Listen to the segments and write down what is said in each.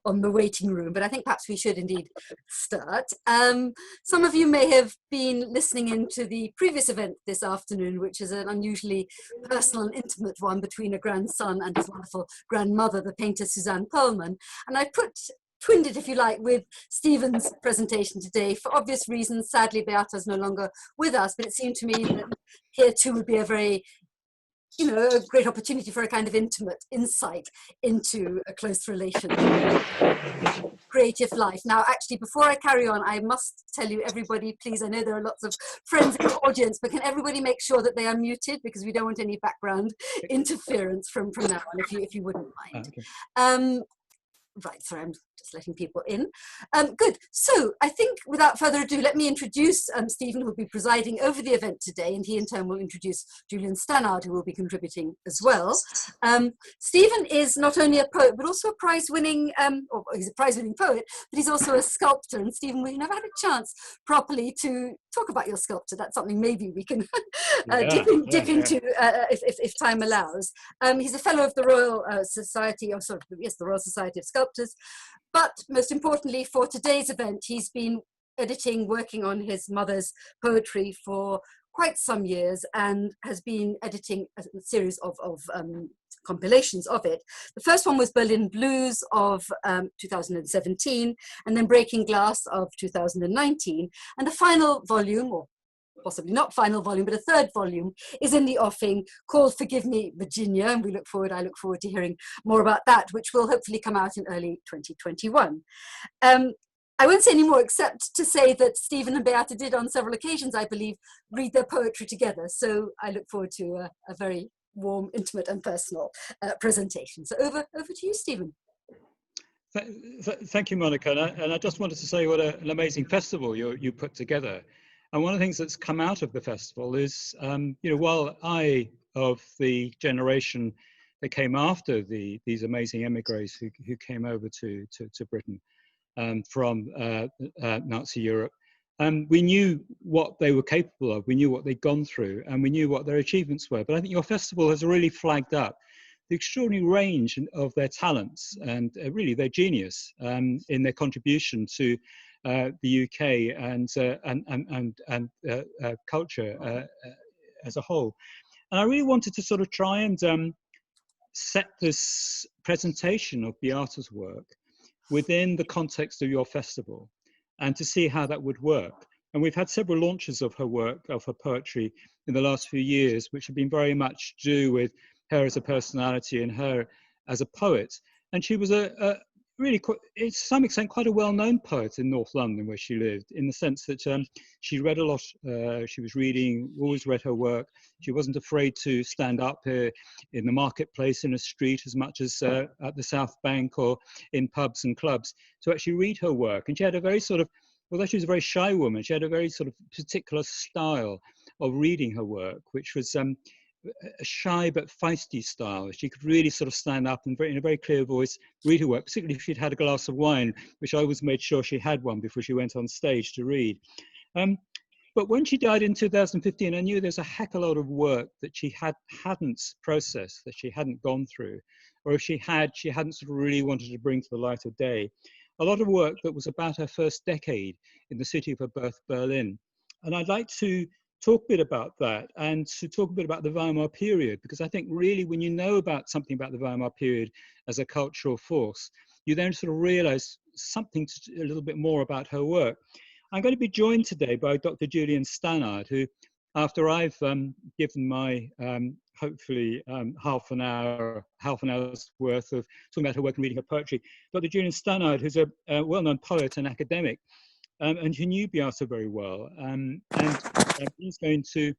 on the waiting room, but I think perhaps we should indeed start. Some of you may have been listening into the previous event this afternoon, which is an unusually personal and intimate one between a grandson and his wonderful grandmother, the painter Suzanne Perlman. And I twinned it, if you like, with Stephen's presentation today. For obvious reasons, sadly, Beata is no longer with us, but it seemed to me that here too would be a very, a great opportunity for a kind of intimate insight into a close relation to creative life. Now, actually, before I carry on, I must tell you, everybody, please, I know there are lots of friends in the audience, but can everybody make sure that they are muted, because we don't want any background interference from now on, if you wouldn't mind. Okay. Right, sorry, I'm just letting people in. Good, so I think without further ado, let me introduce Stephen, who will be presiding over the event today, and he in turn will introduce Julian Stannard, who will be contributing as well. Stephen is not only a poet, but also a prize-winning, or he's a prize-winning poet, but he's also a sculptor. And Stephen, we've never had a chance properly to talk about your sculpture. That's something maybe we can dip into if time allows. He's a fellow of the Royal Society, or sort of, yes, the Royal Society of Sculptors. But most importantly, for today's event, he's been working on his mother's poetry for quite some years, and has been editing a series of compilations of it. The first one was Berlin Blues of 2017, and then Breaking Glass of 2019. And the final volume, or possibly not final volume, but a third volume, is in the offing, called Forgive Me, Virginia, and I look forward to hearing more about that, which will hopefully come out in early 2021. I won't say any more except to say that Stephen and Beata did on several occasions, I believe, read their poetry together. So I look forward to a very warm, intimate and personal presentation. So over to you, Stephen. Thank you, Monica. And I just wanted to say what an amazing festival you put together. And one of the things that's come out of the festival is, while I, of the generation that came after these amazing émigrés who came over to Britain from Nazi Europe, we knew what they were capable of, we knew what they'd gone through, and we knew what their achievements were. But I think your festival has really flagged up the extraordinary range of their talents and really their genius in their contribution to the UK and culture as a whole. And I really wanted to sort of try and set this presentation of Beata's work within the context of your festival, and to see how that would work. And we've had several launches of her work, of her poetry, in the last few years, which have been very much to do with her as a personality and her as a poet. And she was really, to some extent, quite a well-known poet in North London, where she lived, in the sense that she read a lot. She was reading, always read her work. She wasn't afraid to stand up in the marketplace, in a street, as much as at the South Bank or in pubs and clubs, to actually read her work. And she had a very sort of, although she was a very shy woman, she had a very sort of particular style of reading her work, which was a shy but feisty style. She could really sort of stand up and in a very clear voice read her work, particularly if she'd had a glass of wine, which I always made sure she had one before she went on stage to read. But when she died in 2015, I knew there's a heck of a lot of work that she hadn't processed, that she hadn't gone through, or if she hadn't sort of really wanted to bring to the light of day. A lot of work that was about her first decade in the city of her birth, Berlin. And I'd like to talk a bit about that, and to talk a bit about the Weimar period, because I think really when you know about something about the Weimar period as a cultural force, you then sort of realize something a little bit more about her work. I'm going to be joined today by Dr. Julian Stannard, who, after I've given my hopefully half an hour's worth of talking about her work and reading her poetry, Dr. Julian Stannard, who's a well-known poet and academic, and who knew Beata very well, and he's going to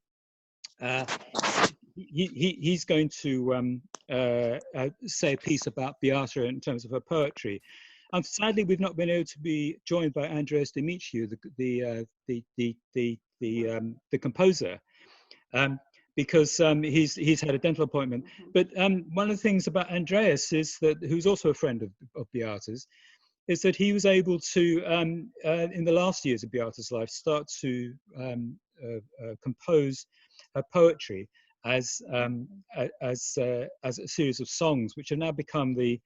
say a piece about Beata in terms of her poetry. And sadly, we've not been able to be joined by Andreas Demetriou, the composer, because he's had a dental appointment. But one of the things about Andreas is that, who's also a friend of Beata's, is that he was able to, in the last years of Beata's life, start to compose her poetry as a series of songs, which have now become the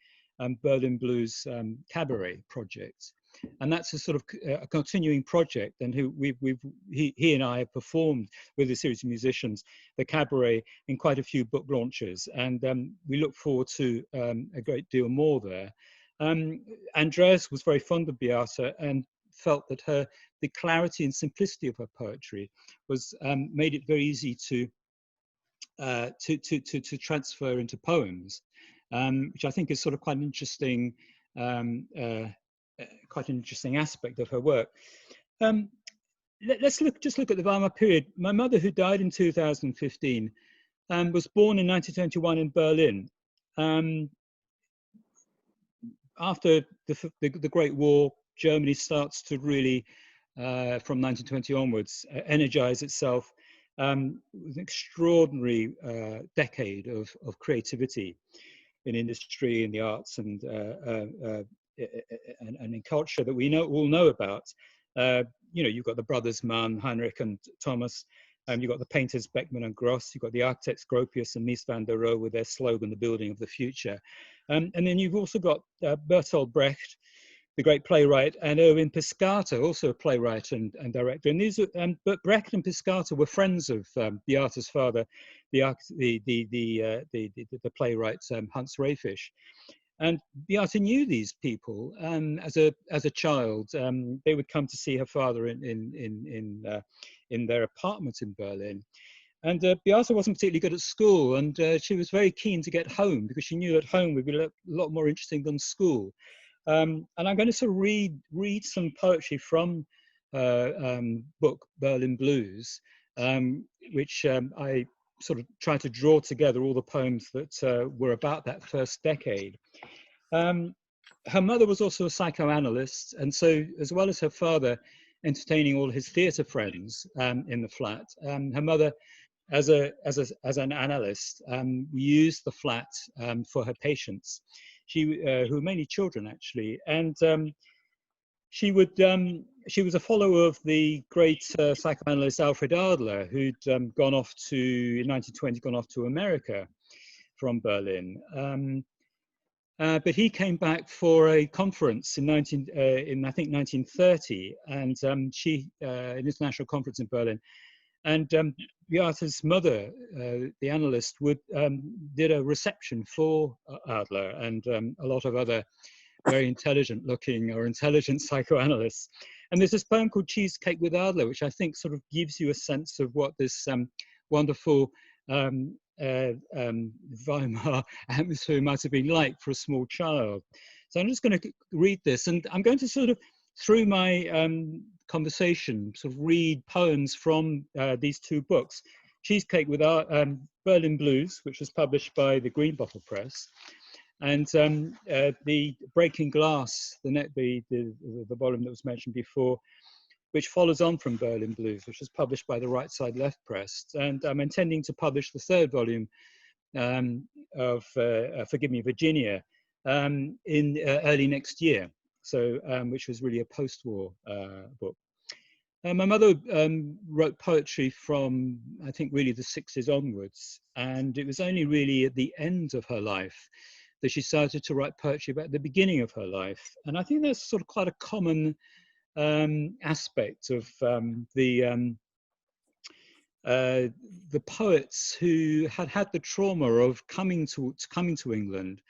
Berlin Blues Cabaret project. And that's a sort of a continuing project, and he and I have performed with a series of musicians the cabaret in quite a few book launches, and we look forward to a great deal more there. Andreas was very fond of Beata and felt that the clarity and simplicity of her poetry was made it very easy to transfer into poems, which I think is sort of quite an interesting aspect of her work. Let's just look at the Weimar period. My mother, who died in 2015, was born in 1921 in Berlin. After the Great War, Germany starts to really, from 1920 onwards, energize itself with an extraordinary decade of creativity in industry, in the arts, and in culture that we all know about. You've got the brothers Mann, Heinrich and Thomas, you've got the painters Beckmann and Gross, you've got the architects Gropius and Mies van der Rohe with their slogan, the building of the future. And then you've also got Bertolt Brecht, the great playwright, and Erwin Piscator, also a playwright and director. And these, but Brecht and Piscator were friends of Beata's father, the playwright Hans Rehfisch. And Beata knew these people as a child. They would come to see her father in their apartment in Berlin. And Beata wasn't particularly good at school, and she was very keen to get home because she knew that home would be a lot more interesting than school. And I'm going to sort of read some poetry from book Berlin Blues, which I sort of try to draw together all the poems that were about that first decade. Her mother was also a psychoanalyst, and so as well as her father entertaining all his theatre friends in the flat, her mother, as an analyst, used the flat for her patients. Who were mainly children, actually, and she was a follower of the great psychoanalyst Alfred Adler, who'd in 1920 gone off to America from Berlin. But he came back for a conference in I think 1930, and an international conference in Berlin. And Beata's mother, the analyst, did a reception for Adler and a lot of other very intelligent psychoanalysts. And there's this poem called Cheesecake with Adler, which I think sort of gives you a sense of what this wonderful Weimar atmosphere might have been like for a small child. So I'm just going to read this, and I'm going to sort of, through my conversation, sort of read poems from these two books. Cheesecake with Berlin Blues, which was published by the Green Bottle Press, and the Breaking Glass, the volume that was mentioned before, which follows on from Berlin Blues, which was published by the Right Side Left Press. And I'm intending to publish the third volume of Forgive Me, Virginia, in early next year. So, which was really a post-war book. My mother wrote poetry from, I think, really the 60s onwards. And it was only really at the end of her life that she started to write poetry about the beginning of her life. And I think that's sort of quite a common aspect of the poets who had the trauma of coming to England.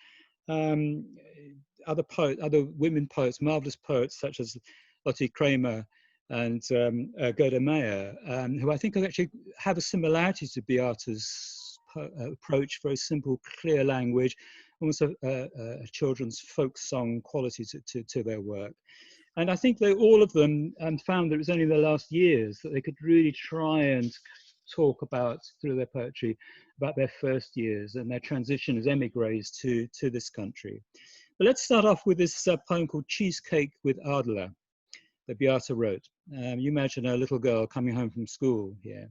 Other women poets, marvelous poets such as Lotte Kramer and Gerda Meyer, who I think actually have a similarity to Beata's approach, very simple, clear language, almost a children's folk song quality to their work. And I think that all of them found that it was only in the last years that they could really try and talk about, through their poetry, about their first years and their transition as émigrés to this country. But let's start off with this poem called Cheesecake with Adler that Beata wrote. You imagine a little girl coming home from school here.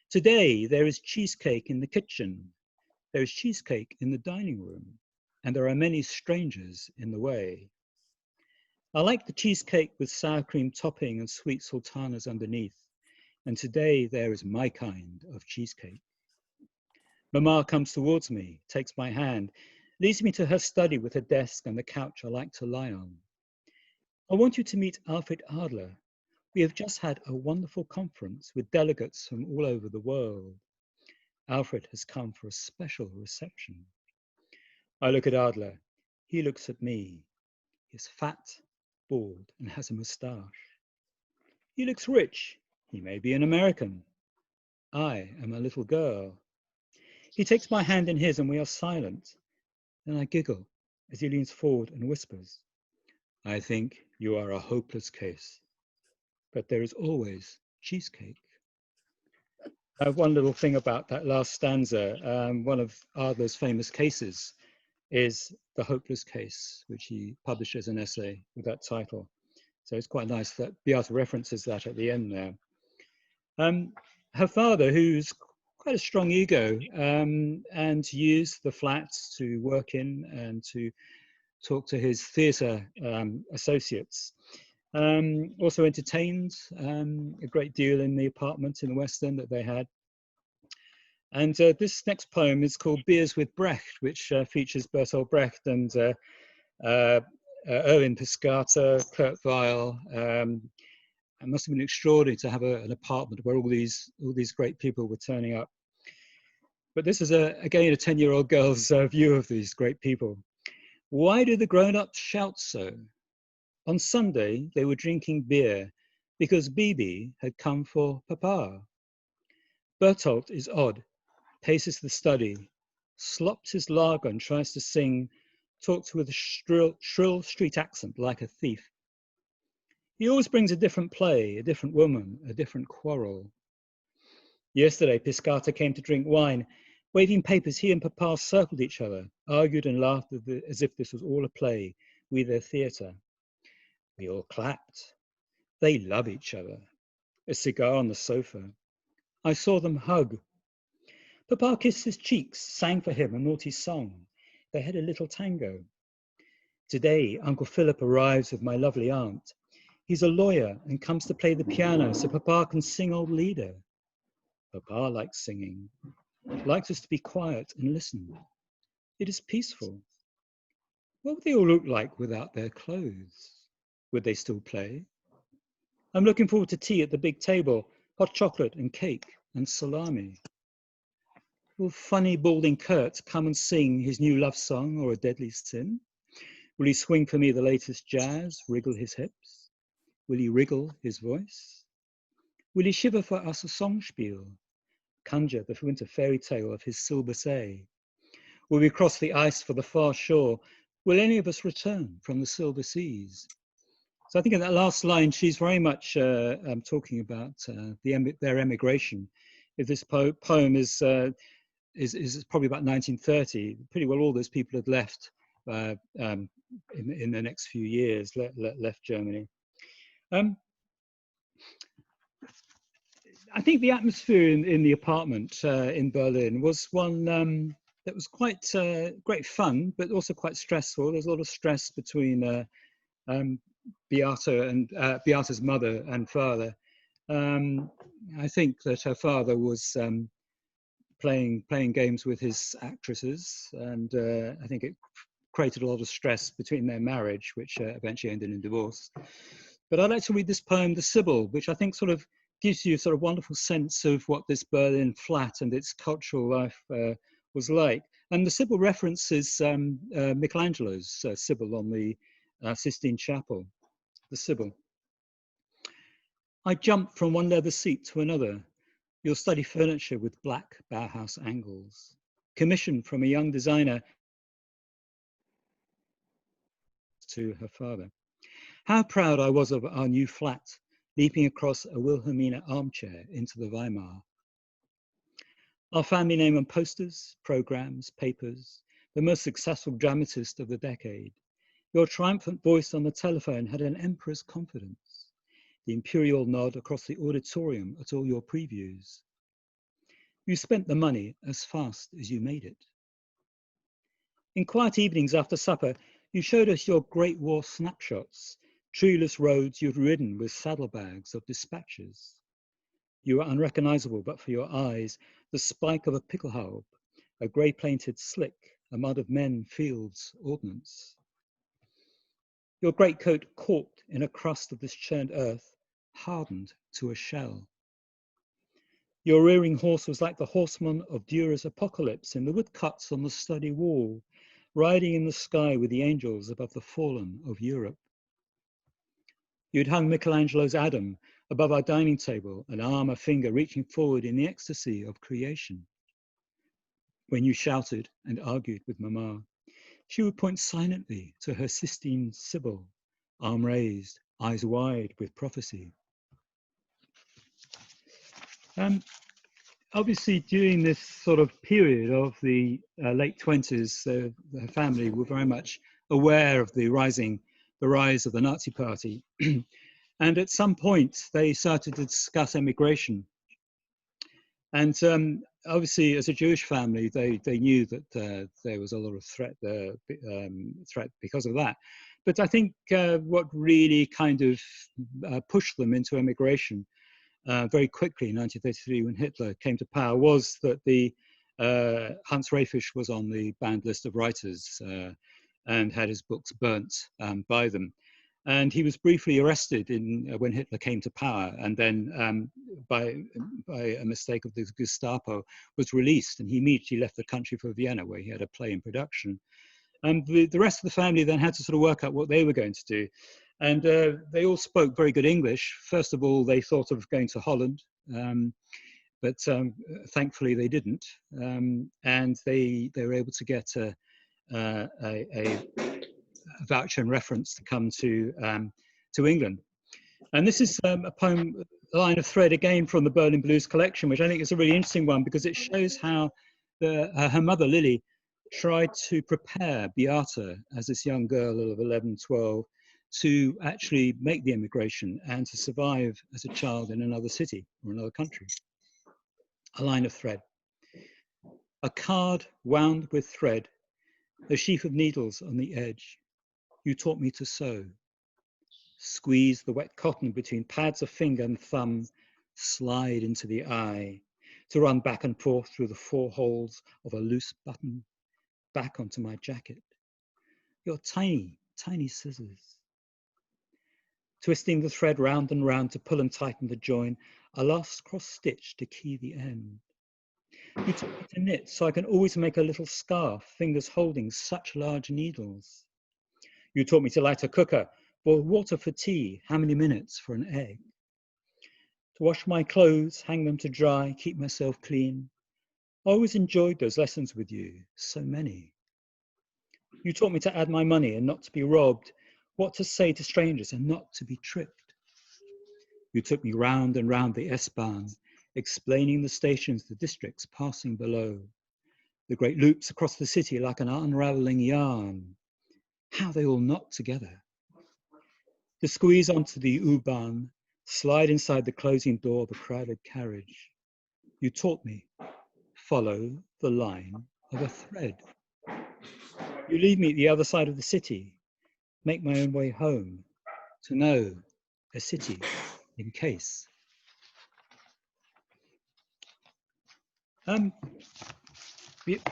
Today, there is cheesecake in the kitchen. There is cheesecake in the dining room. And there are many strangers in the way. I like the cheesecake with sour cream topping and sweet sultanas underneath. And today there is my kind of cheesecake. Mama comes towards me, takes my hand, leads me to her study with a desk and the couch I like to lie on. I want you to meet Alfred Adler. We have just had a wonderful conference with delegates from all over the world. Alfred has come for a special reception. I look at Adler. He looks at me. He's fat, bald, and has a moustache. He looks rich. He may be an American. I am a little girl. He takes my hand in his and we are silent. Then I giggle as he leans forward and whispers, I think you are a hopeless case, but there is always cheesecake. I have one little thing about that last stanza. One of Adler's famous cases is The Hopeless Case, which he published as an essay with that title. So it's quite nice that Beata references that at the end there. Her father, who's quite a strong ego, and used the flats to work in and to talk to his theatre associates. Also entertained a great deal in the apartment in the West End that they had. And this next poem is called Beers with Brecht, which features Bertolt Brecht and Erwin Piscator, Kurt Weill. It must have been extraordinary to have an apartment where all these great people were turning up. But this is again a 10-year-old girl's view of these great people. Why do the grown-ups shout so? On Sunday, they were drinking beer because Bibi had come for Papa. Bertolt is odd, paces the study, slops his lager and tries to sing, talks with a shrill street accent like a thief. He always brings a different play, a different woman, a different quarrel. Yesterday, Piscator came to drink wine. Waving papers, he and Papa circled each other, argued and laughed as if this was all a play, we their theatre. We all clapped. They love each other. A cigar on the sofa. I saw them hug. Papa kissed his cheeks, sang for him a naughty song. They had a little tango. Today, Uncle Philip arrives with my lovely aunt. He's a lawyer and comes to play the piano so Papa can sing Old Lieder. Papa likes singing, likes us to be quiet and listen. It is peaceful. What would they all look like without their clothes? Would they still play? I'm looking forward to tea at the big table, hot chocolate and cake and salami. Will funny balding Kurt come and sing his new love song or a deadly sin? Will he swing for me the latest jazz, wriggle his hips? Will he wriggle his voice? Will he shiver for us a songspiel, conjure the winter fairy tale of his silver say? Will we cross the ice for the far shore? Will any of us return from the silver seas? So I think in that last line, she's very much talking about their emigration. If this poem is probably about 1930, pretty well all those people had left in the next few years, left Germany. I think the atmosphere in the apartment in Berlin was one that was quite great fun, but also quite stressful. There's a lot of stress between Beata and Beata's mother and father. I think that her father was playing games with his actresses, and I think it created a lot of stress between their marriage, which eventually ended in divorce. But I'd like to read this poem, The Sybil, which I think sort of gives you a sort of wonderful sense of what this Berlin flat and its cultural life was like. And the Sybil references Michelangelo's Sybil on the Sistine Chapel. The Sybil. I jumped from one leather seat to another. You'll study furniture with black Bauhaus angles. Commissioned from a young designer to her father. How proud I was of our new flat, leaping across a Wilhelmina armchair into the Weimar. Our family name on posters, programs, papers, the most successful dramatist of the decade. Your triumphant voice on the telephone had an emperor's confidence. The imperial nod across the auditorium at all your previews. You spent the money as fast as you made it. In quiet evenings after supper, you showed us your Great War snapshots, treeless roads you'd ridden with saddlebags of dispatches. You were unrecognizable but for your eyes, the spike of a pickelhaube, a grey-painted slick a mud of men, fields, ordnance. Your greatcoat caught in a crust of this churned earth, hardened to a shell. Your rearing horse was like the horseman of Dürer's Apocalypse in the woodcuts on the study wall, riding in the sky with the angels above the fallen of Europe. You'd hung Michelangelo's Adam above our dining table, an arm, a finger reaching forward in the ecstasy of creation. When you shouted and argued with Mamma, she would point silently to her Sistine Sybil, arm raised, eyes wide with prophecy. Obviously, during this sort of period of the late 20s, the family were very much aware of the rise of the Nazi Party. And at some point, they started to discuss emigration. And obviously, as a Jewish family, they knew that there was a lot of threat because of that. But I think what really kind of pushed them into emigration very quickly in 1933, when Hitler came to power, was that the Hans Rehfisch was on the banned list of writers and had his books burnt by them. And he was briefly arrested when Hitler came to power, and then by a mistake of the Gestapo was released, and he immediately left the country for Vienna, where he had a play in production. And the rest of the family then had to sort of work out what they were going to do. And they all spoke very good English. First of all, they thought of going to Holland, but thankfully they didn't. And they were able to get a voucher and reference to come to England. And this is a poem, a line of thread again from the Berlin Blues collection, which I think is a really interesting one because it shows how her mother, Lilli, tried to prepare Beata as this young girl of 11, 12 to actually make the emigration and to survive as a child in another city or another country. A line of thread. A card wound with thread, a sheaf of needles on the edge. You taught me to sew. Squeeze the wet cotton between pads of finger and thumb, slide into the eye, to run back and forth through the 4 holes of a loose button, back onto my jacket. Your tiny, tiny scissors. Twisting the thread round and round to pull and tighten the join, a last cross stitch to key the end. You taught me to knit so I can always make a little scarf, fingers holding such large needles. You taught me to light a cooker, boil water for tea, how many minutes for an egg. To wash my clothes, hang them to dry, keep myself clean. I always enjoyed those lessons with you, so many. You taught me to add my money and not to be robbed, what to say to strangers and not to be tricked. You took me round and round the S-Bahn, explaining the stations, the districts passing below, the great loops across the city like an unraveling yarn, how they all knot together. To squeeze onto the U-Bahn, slide inside the closing door of a crowded carriage. You taught me, follow the line of a thread. You leave me at the other side of the city, make my own way home, to know a city in case.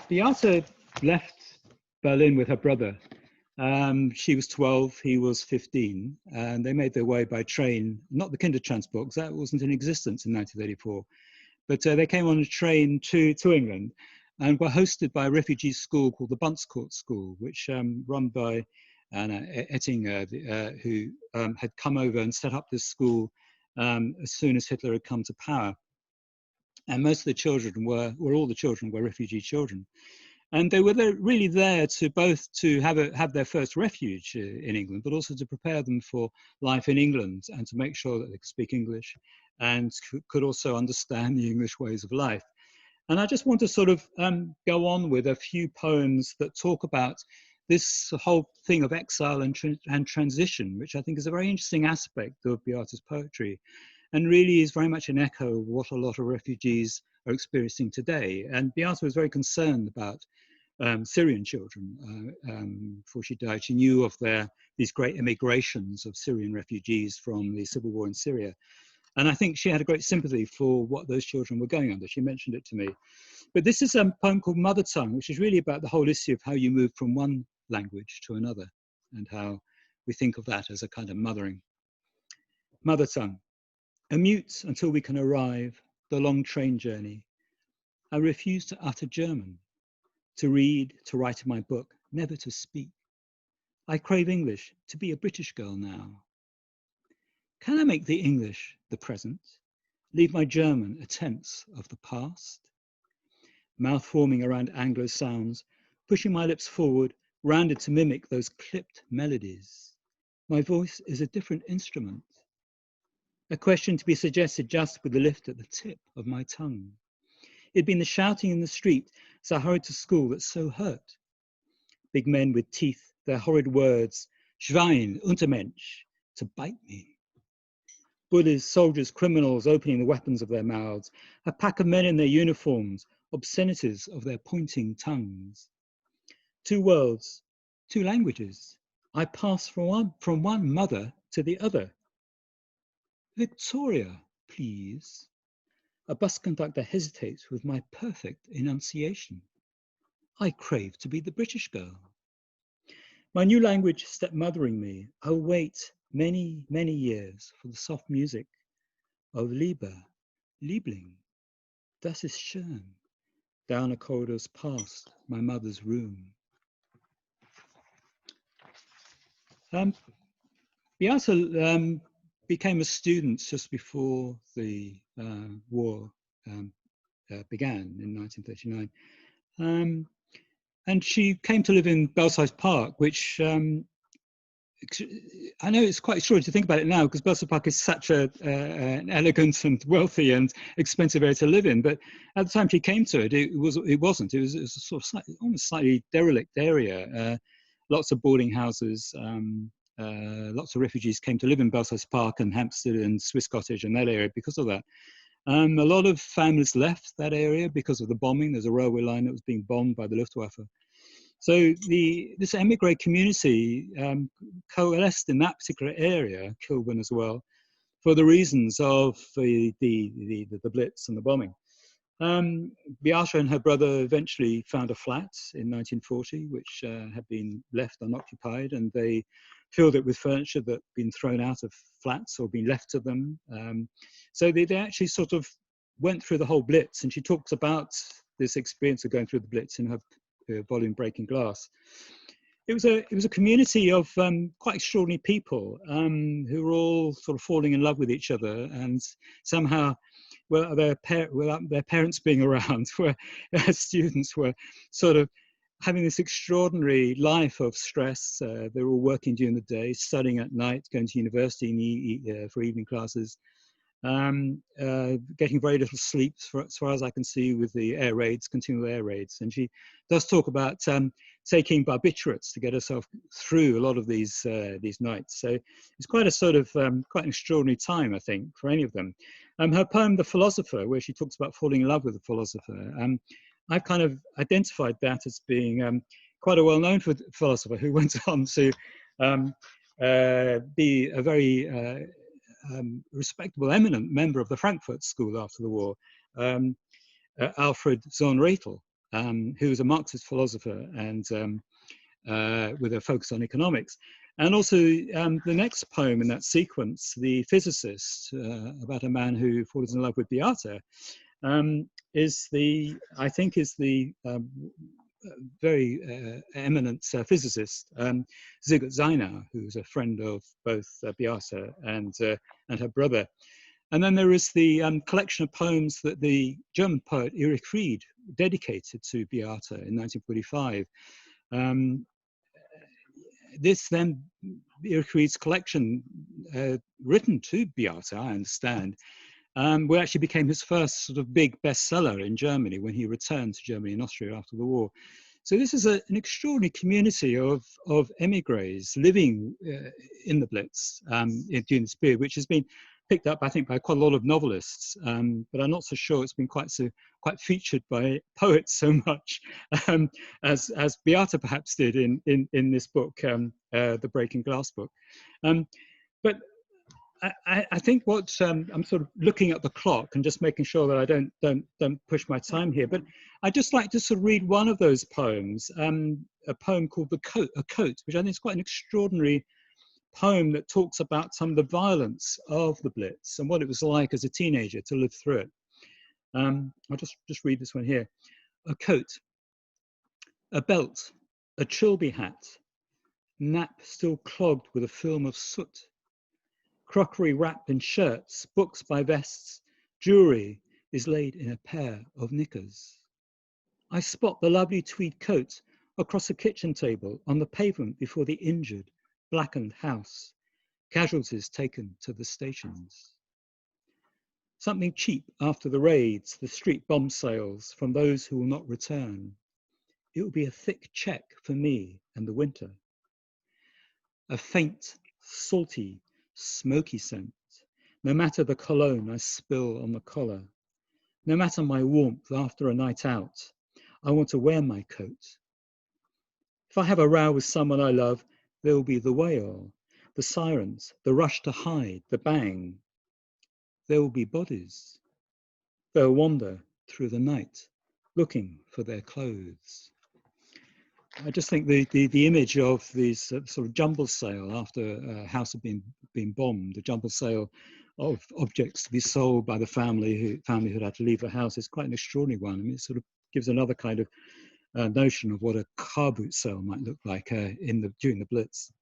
Beata left Berlin with her brother. She was 12, he was 15, and they made their way by train, not the Kindertransport, because that wasn't in existence in 1934, but they came on a train to England and were hosted by a refugee school called the Buncecourt School, which run by Anna Ettinger, who had come over and set up this school as soon as Hitler had come to power. And most of the children all the children were refugee children. And they were really there to both to have their first refuge in England, but also to prepare them for life in England and to make sure that they could speak English and could also understand the English ways of life. And I just want to sort of go on with a few poems that talk about this whole thing of exile and transition, which I think is a very interesting aspect of Beata's poetry, and really is very much an echo of what a lot of refugees are experiencing today. And Beata was very concerned about Syrian children before she died. She knew of these great immigrations of Syrian refugees from the civil war in Syria. And I think she had a great sympathy for what those children were going under. She mentioned it to me. But this is a poem called Mother Tongue, which is really about the whole issue of how you move from one language to another and how we think of that as a kind of mothering. Mother Tongue. A mute until we can arrive, the long train journey. I refuse to utter German, to read, to write in my book, never to speak. I crave English, to be a British girl now. Can I make the English the present? Leave my German a tense of the past? Mouth forming around Anglo sounds, pushing my lips forward, rounded to mimic those clipped melodies. My voice is a different instrument. A question to be suggested just with the lift at the tip of my tongue. It'd been the shouting in the street as I hurried to school that so hurt. Big men with teeth, their horrid words, Schwein, Untermensch, to bite me. Bullies, soldiers, criminals opening the weapons of their mouths, a pack of men in their uniforms, obscenities of their pointing tongues. Two worlds, two languages. I pass from one mother to the other. Victoria, please. A bus conductor hesitates with my perfect enunciation. I crave to be the British girl. My new language stepmothering me. I'll wait many, many years for the soft music of Liebe, Liebling, das ist schön, down a corridors past my mother's room. Beata became a student just before the war began in 1939. And she came to live in Belsize Park, which I know it's quite extraordinary to think about it now because Belsize Park is such an elegant and wealthy and expensive area to live in. But at the time she came to it, it wasn't. It was a sort of almost slightly derelict area. Lots of boarding houses. Lots of refugees came to live in Belsize Park and Hampstead and Swiss Cottage and that area because of that. A lot of families left that area because of the bombing. There's a railway line that was being bombed by the Luftwaffe. So this émigré community coalesced in that particular area, Kilburn as well, for the reasons of the Blitz and the bombing. Beata and her brother eventually found a flat in 1940, which had been left unoccupied, and they filled it with furniture that had been thrown out of flats or been left to them. So they actually sort of went through the whole Blitz, and she talks about this experience of going through the Blitz in her volume Breaking Glass. It was a community of quite extraordinary people who were all sort of falling in love with each other, and somehow, without their parents being around, where students were sort of having this extraordinary life of stress. They were all working during the day, studying at night, going to university for evening classes, getting very little sleep, as far as I can see, with the air raids, continual air raids. And she does talk about taking barbiturates to get herself through a lot of these nights. So it's quite a sort of quite an extraordinary time, I think, for any of them. Her poem, The Philosopher, where she talks about falling in love with a philosopher, I've kind of identified that as being quite a well-known philosopher who went on to be a very respectable, eminent member of the Frankfurt School after the war, Alfred Sohn-Rethel, who was a Marxist philosopher and with a focus on economics. And also the next poem in that sequence, The Physicist, about a man who falls in love with Beata, is the very eminent physicist, Sigurd Zeiner, who's a friend of both Beata and her brother. And then there is the collection of poems that the German poet Erich Fried dedicated to Beata in 1945. This then, Erich Fried's collection, written to Beata, I understand, which actually became his first sort of big bestseller in Germany when he returned to Germany and Austria after the war. So this is an extraordinary community of émigrés living in the Blitz during this period, which has been picked up, I think, by quite a lot of novelists, but I'm not so sure it's been quite featured by poets so much as Beata perhaps did in this book, the Breaking Glass book. But I think what I'm sort of looking at the clock and just making sure that I don't push my time here, but I'd just like to sort of read one of those poems, a poem called A Coat, which I think is quite an extraordinary poem that talks about some of the violence of the Blitz and what it was like as a teenager to live through it. I'll just read this one here. A coat, a belt, a Trilby hat, nap still clogged with a film of soot, crockery wrapped in shirts, books by vests, jewelry is laid in a pair of knickers. I spot the lovely tweed coat across a kitchen table on the pavement before the injured, blackened house, casualties taken to the stations. Something cheap after the raids, the street bomb sales from those who will not return. It will be a thick check for me and the winter. A faint, salty, smoky scent, no matter the cologne I spill on the collar, no matter my warmth after a night out, I want to wear my coat. If I have a row with someone I love, there will be the wail, the sirens, the rush to hide, the bang. There will be bodies. They'll wander through the night, looking for their clothes. I just think the image of these sort of jumble sale after a house had been bombed, a jumble sale of objects to be sold by the family who had to leave the house, is quite an extraordinary one. I mean, it sort of gives another kind of notion of what a car boot sale might look like during the Blitz.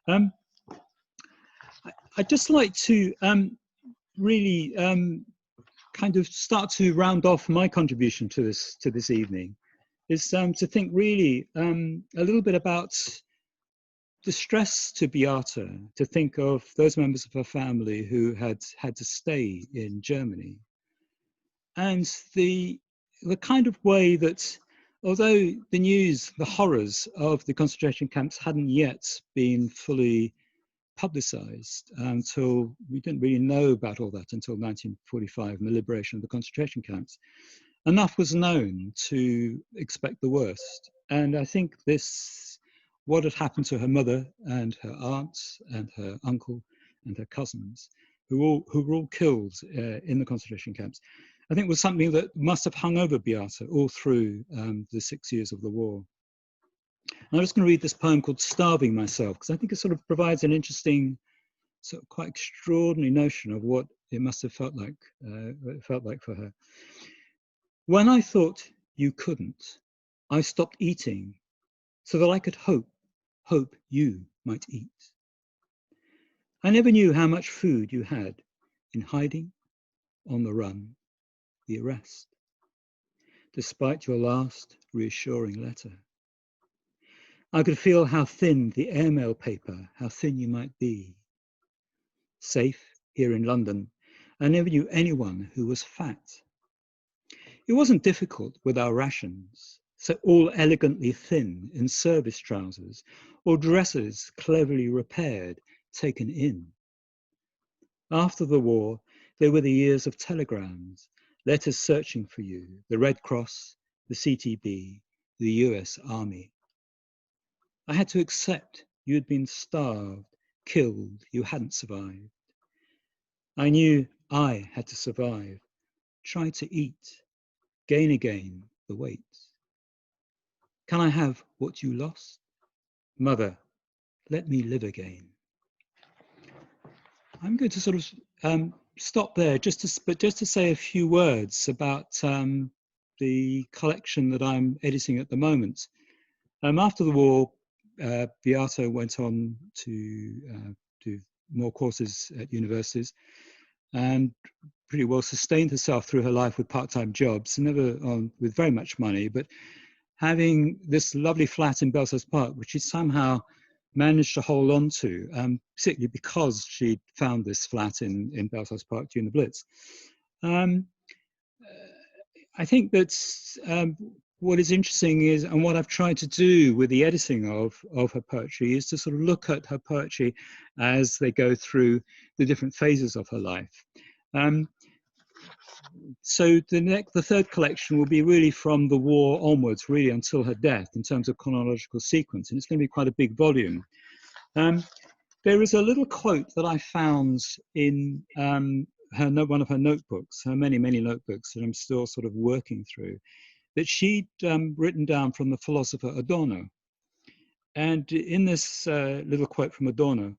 I'd just like to really kind of start to round off my contribution to this evening, is to think really a little bit about distress to Beata, to think of those members of her family who had to stay in Germany, and the kind of way that, although the news, the horrors of the concentration camps hadn't yet been fully publicized until, we didn't really know about all that until 1945 and the liberation of the concentration camps, enough was known to expect the worst. And I think what had happened to her mother and her aunts and her uncle and her cousins, who were all killed in the concentration camps, I think was something that must have hung over Beata all through the 6 years of the war. And I'm just going to read this poem called Starving Myself, because I think it sort of provides an interesting, sort of quite extraordinary notion of what it must have felt like for her. When I thought you couldn't, I stopped eating so that I could hope you might eat. I never knew how much food you had in hiding, on the run, the arrest, despite your last reassuring letter. I could feel how thin the airmail paper, how thin you might be. Safe here in London, I never knew anyone who was fat. It wasn't difficult with our rations, so all elegantly thin in service trousers, or dresses cleverly repaired, taken in. After the war, there were the years of telegrams, letters searching for you, the Red Cross, the CTB, the US Army. I had to accept you had been starved, killed, you hadn't survived. I knew I had to survive, try to eat, gain again the weight. Can I have what you lost? Mother, let me live again. I'm going to sort of stop there just to say a few words about the collection that I'm editing at the moment. After the war, Beata went on to do more courses at universities and pretty well sustained herself through her life with part-time jobs, never with very much money, but having this lovely flat in Belsize Park, which she somehow managed to hold on to, particularly because she'd found this flat in Belsize Park during the Blitz. I think that what is interesting is, and what I've tried to do with the editing of her poetry, is to sort of look at her poetry as they go through the different phases of her life. So the third collection will be really from the war onwards, really until her death, in terms of chronological sequence, and it's going to be quite a big volume. There is a little quote that I found in one of her notebooks, her many, many notebooks that I'm still sort of working through, that she'd written down from the philosopher Adorno. And in this little quote from Adorno,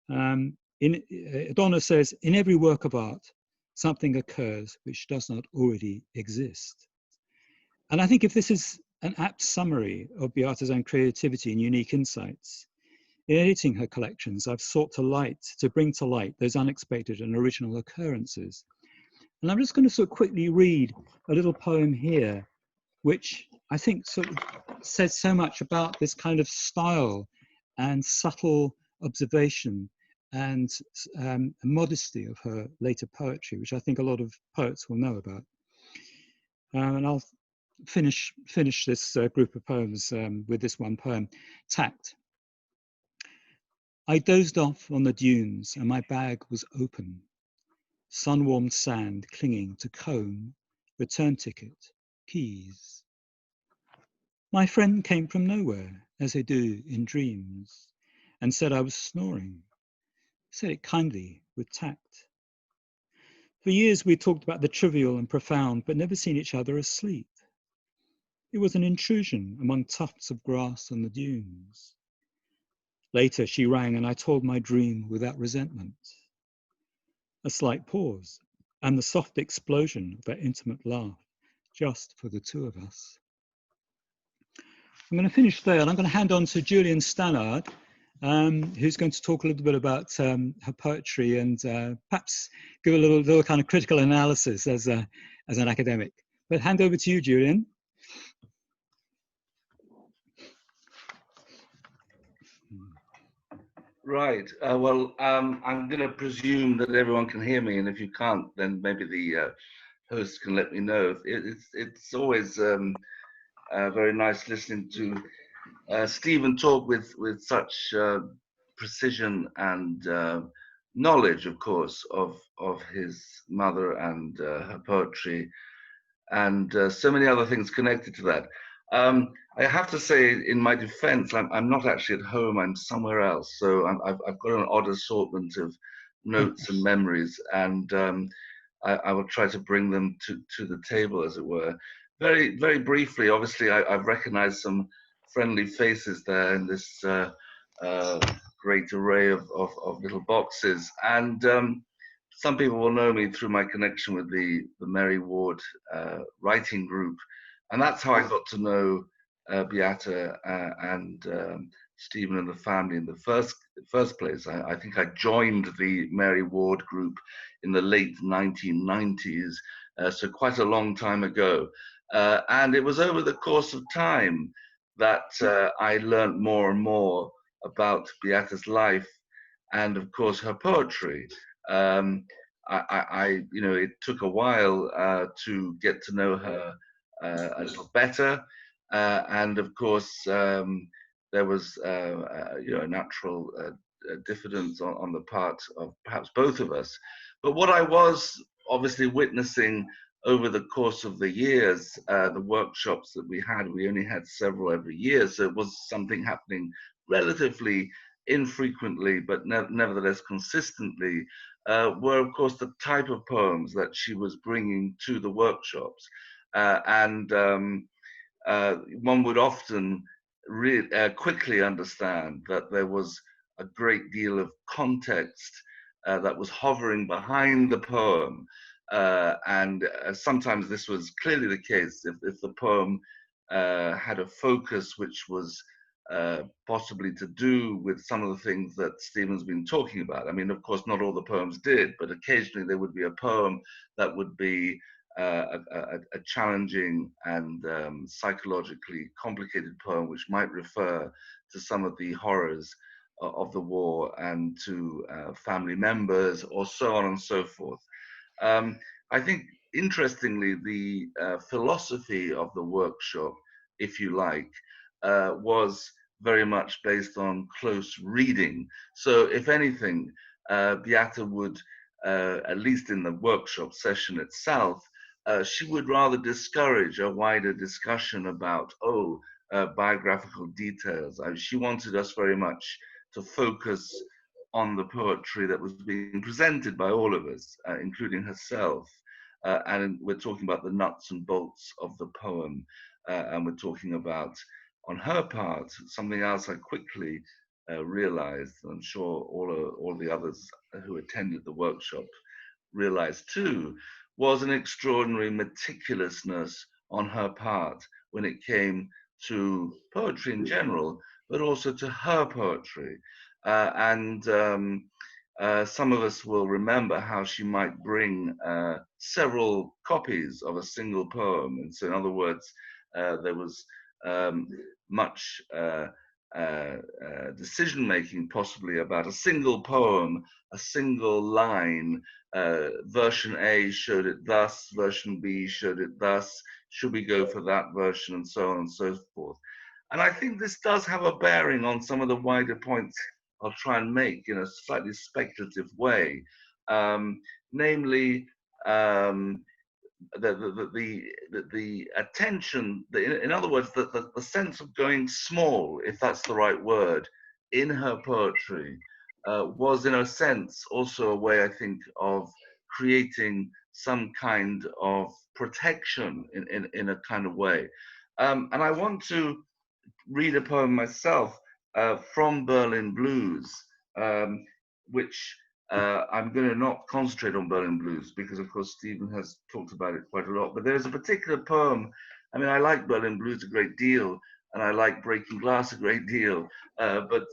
Adorno says, "In every work of art, something occurs which does not already exist." And I think if this is an apt summary of Beata's own creativity and unique insights, in editing her collections, I've sought to bring to light those unexpected and original occurrences. And I'm just going to sort of quickly read a little poem here, which I think sort of says so much about this kind of style and subtle observation and modesty of her later poetry, which I think a lot of poets will know about. And I'll finish this group of poems with this one poem, Tact. I dozed off on the dunes and my bag was open. Sun-warmed sand clinging to comb, return ticket, keys. My friend came from nowhere, as they do in dreams, and said I was snoring. Said it kindly, with tact. For years we talked about the trivial and profound, but never seen each other asleep. It was an intrusion among tufts of grass on the dunes. Later she rang and I told my dream without resentment. A slight pause and the soft explosion of that intimate laugh, just for the two of us. I'm going to finish there and I'm going to hand on to Julian Stannard, who's going to talk a little bit about her poetry and perhaps give a little kind of critical analysis as an academic. But hand over to you, Julian. Right. Well, I'm going to presume that everyone can hear me, and if you can't, then maybe the host can let me know. It's always very nice listening to Stephen talk with such precision and knowledge, of course, of his mother and her poetry, and so many other things connected to that. I have to say, in my defense, I'm not actually at home, I'm somewhere else. So I've got an odd assortment of notes and memories, and I will try to bring them to the table, as it were. Very, very briefly, obviously, I've recognized some friendly faces there in this great array of little boxes. And some people will know me through my connection with the Mary Ward writing group. And that's how I got to know Beata and Stephen and the family in the first place. I think I joined the Mary Ward group in the late 1990s, so quite a long time ago. And it was over the course of time that I learned more and more about Beata's life and, of course, her poetry. It took a while to get to know her a little better, and of course there was a natural diffidence on the part of perhaps both of us. But what I was obviously witnessing over the course of the years, the workshops that we only had several every year, so it was something happening relatively infrequently, but nevertheless consistently, were of course the type of poems that she was bringing to the workshops. And one would often quickly understand that there was a great deal of context that was hovering behind the poem. And sometimes this was clearly the case if the poem had a focus which was possibly to do with some of the things that Stephen's been talking about. I mean, of course, not all the poems did, but occasionally there would be a poem that would be a challenging and psychologically complicated poem which might refer to some of the horrors of the war and to family members or so on and so forth. I think, interestingly, the philosophy of the workshop, if you like, was very much based on close reading. So if anything, Beata would, at least in the workshop session itself, she would rather discourage a wider discussion about, biographical details. She wanted us very much to focus on the poetry that was being presented by all of us, including herself. And we're talking about the nuts and bolts of the poem. And we're talking about, on her part, something else I quickly realized, and I'm sure all the others who attended the workshop realized too, was an extraordinary meticulousness on her part when it came to poetry in general, but also to her poetry. Some of us will remember how she might bring several copies of a single poem. And so, in other words, there was much decision-making possibly about a single poem, a single line. Version A showed it thus, version B showed it thus, should we go for that version, and so on and so forth. And I think this does have a bearing on some of the wider points I'll try and make in a slightly speculative way, namely the attention, in other words, the sense of going small, if that's the right word, in her poetry was in a sense also a way, I think, of creating some kind of protection in a kind of way. And I want to read a poem myself from Berlin Blues, which I'm going to not concentrate on Berlin Blues because, of course, Stephen has talked about it quite a lot. But there's a particular poem. I mean, I like Berlin Blues a great deal, and I like Breaking Glass a great deal. But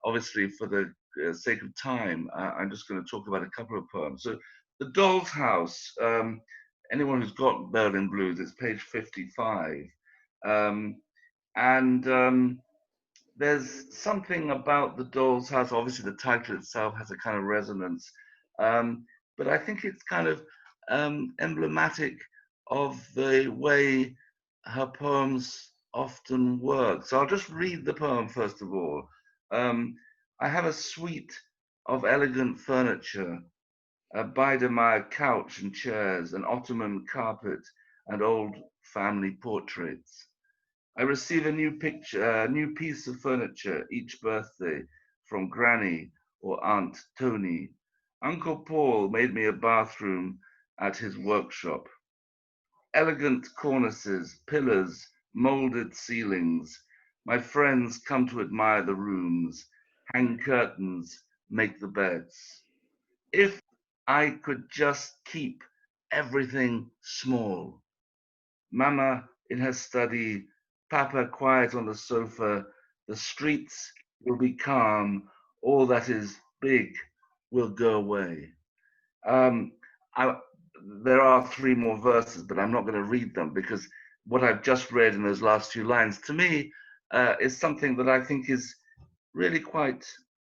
obviously, for the sake of time, I'm just going to talk about a couple of poems. So, The Doll's House. Anyone who's got Berlin Blues, it's page 55. There's something about The Doll's House. Obviously, the title itself has a kind of resonance, but I think it's kind of emblematic of the way her poems often work. So I'll just read the poem first of all. I have a suite of elegant furniture, a Biedermeier couch and chairs, an Ottoman carpet, and old family portraits. I receive a new piece of furniture each birthday from Granny or Aunt Tony. Uncle Paul made me a bathroom at his workshop. Elegant cornices, pillars, molded ceilings. My friends come to admire the rooms, hang curtains, make the beds. If I could just keep everything small. Mama in her study, Papa quiet on the sofa, the streets will be calm, all that is big will go away. There are 3 more verses, but I'm not going to read them because what I've just read in those last few lines, to me, is something that I think is really quite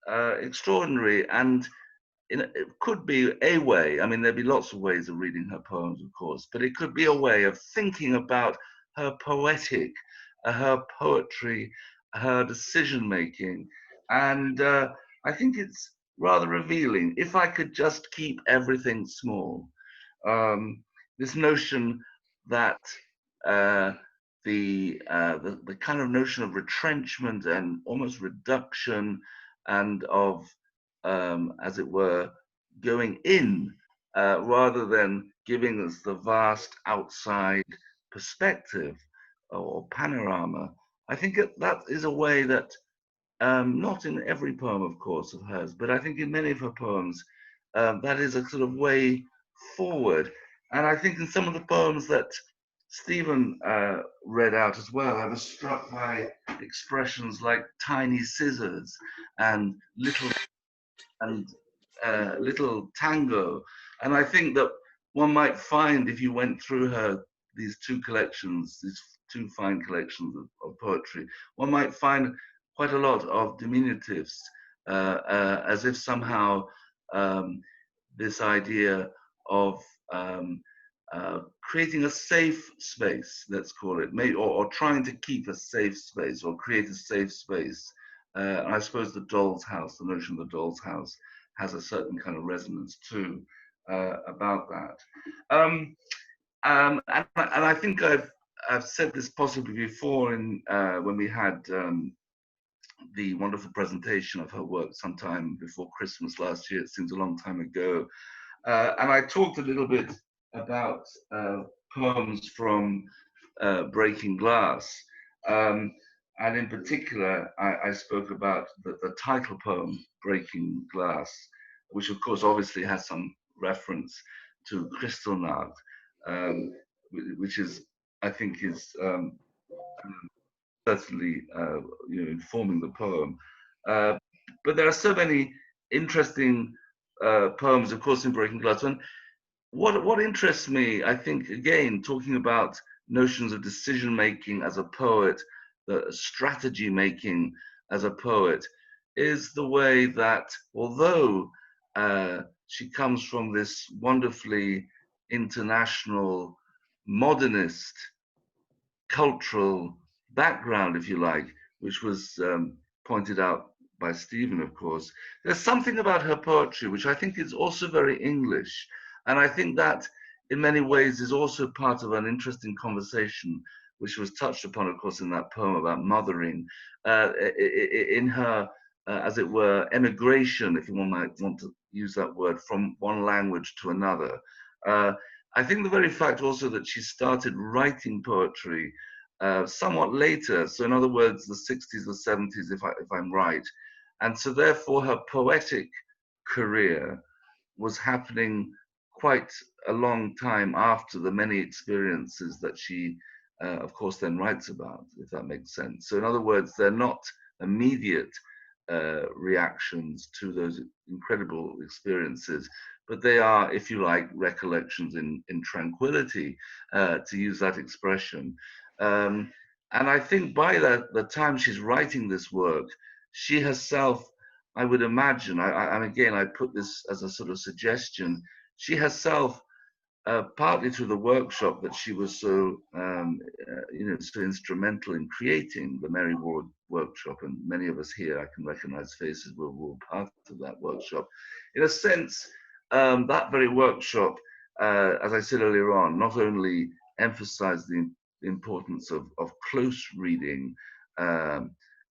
extraordinary, and it could be a way, I mean, there'd be lots of ways of reading her poems, of course, but it could be a way of thinking about her poetic, her poetry, her decision-making. And I think it's rather revealing. If I could just keep everything small. This notion that the kind of notion of retrenchment and almost reduction and of, as it were, going in rather than giving us the vast outside perspective or panorama. I think that is a way that, not in every poem, of course, of hers, but I think in many of her poems, that is a sort of way forward. And I think in some of the poems that Stephen read out as well, I was struck by expressions like tiny scissors and little tango. And I think that one might find, if you went through these 2 collections, these 2 fine collections of poetry, one might find quite a lot of diminutives, as if somehow this idea of creating a safe space, let's call it, or trying to keep a safe space or create a safe space. I suppose the doll's house, the notion of the doll's house, has a certain kind of resonance too about that. And I think I've said this possibly before when we had the wonderful presentation of her work sometime before Christmas last year. It seems a long time ago. And I talked a little bit about poems from Breaking Glass. And in particular, I spoke about the title poem, Breaking Glass, which of course obviously has some reference to Kristallnacht, which is, I think, is certainly informing the poem. But there are so many interesting poems, of course, in Breaking Glass. And what interests me, I think, again, talking about notions of decision making as a poet, the strategy making as a poet, is the way that although she comes from this wonderfully international, modernist, cultural background, if you like, which was pointed out by Stephen, of course, there's something about her poetry which I think is also very English. And I think that in many ways is also part of an interesting conversation which was touched upon, of course, in that poem about mothering, in her, as it were, emigration, if one might want to use that word, from one language to another. I think the very fact also that she started writing poetry somewhat later, so in other words, the 60s or 70s, if I'm right, and so therefore her poetic career was happening quite a long time after the many experiences that she, of course, then writes about, if that makes sense. So in other words, they're not immediate reactions to those incredible experiences, but they are, if you like, recollections in tranquility, to use that expression. And I think by the time she's writing this work, she herself, I would imagine, and again, I put this as a sort of suggestion, she herself, partly through the workshop that she was so, so instrumental in creating, the Mary Ward workshop, and many of us here, I can recognize faces, were part of that workshop. In a sense, that very workshop, as I said earlier on, not only emphasized the importance of close reading,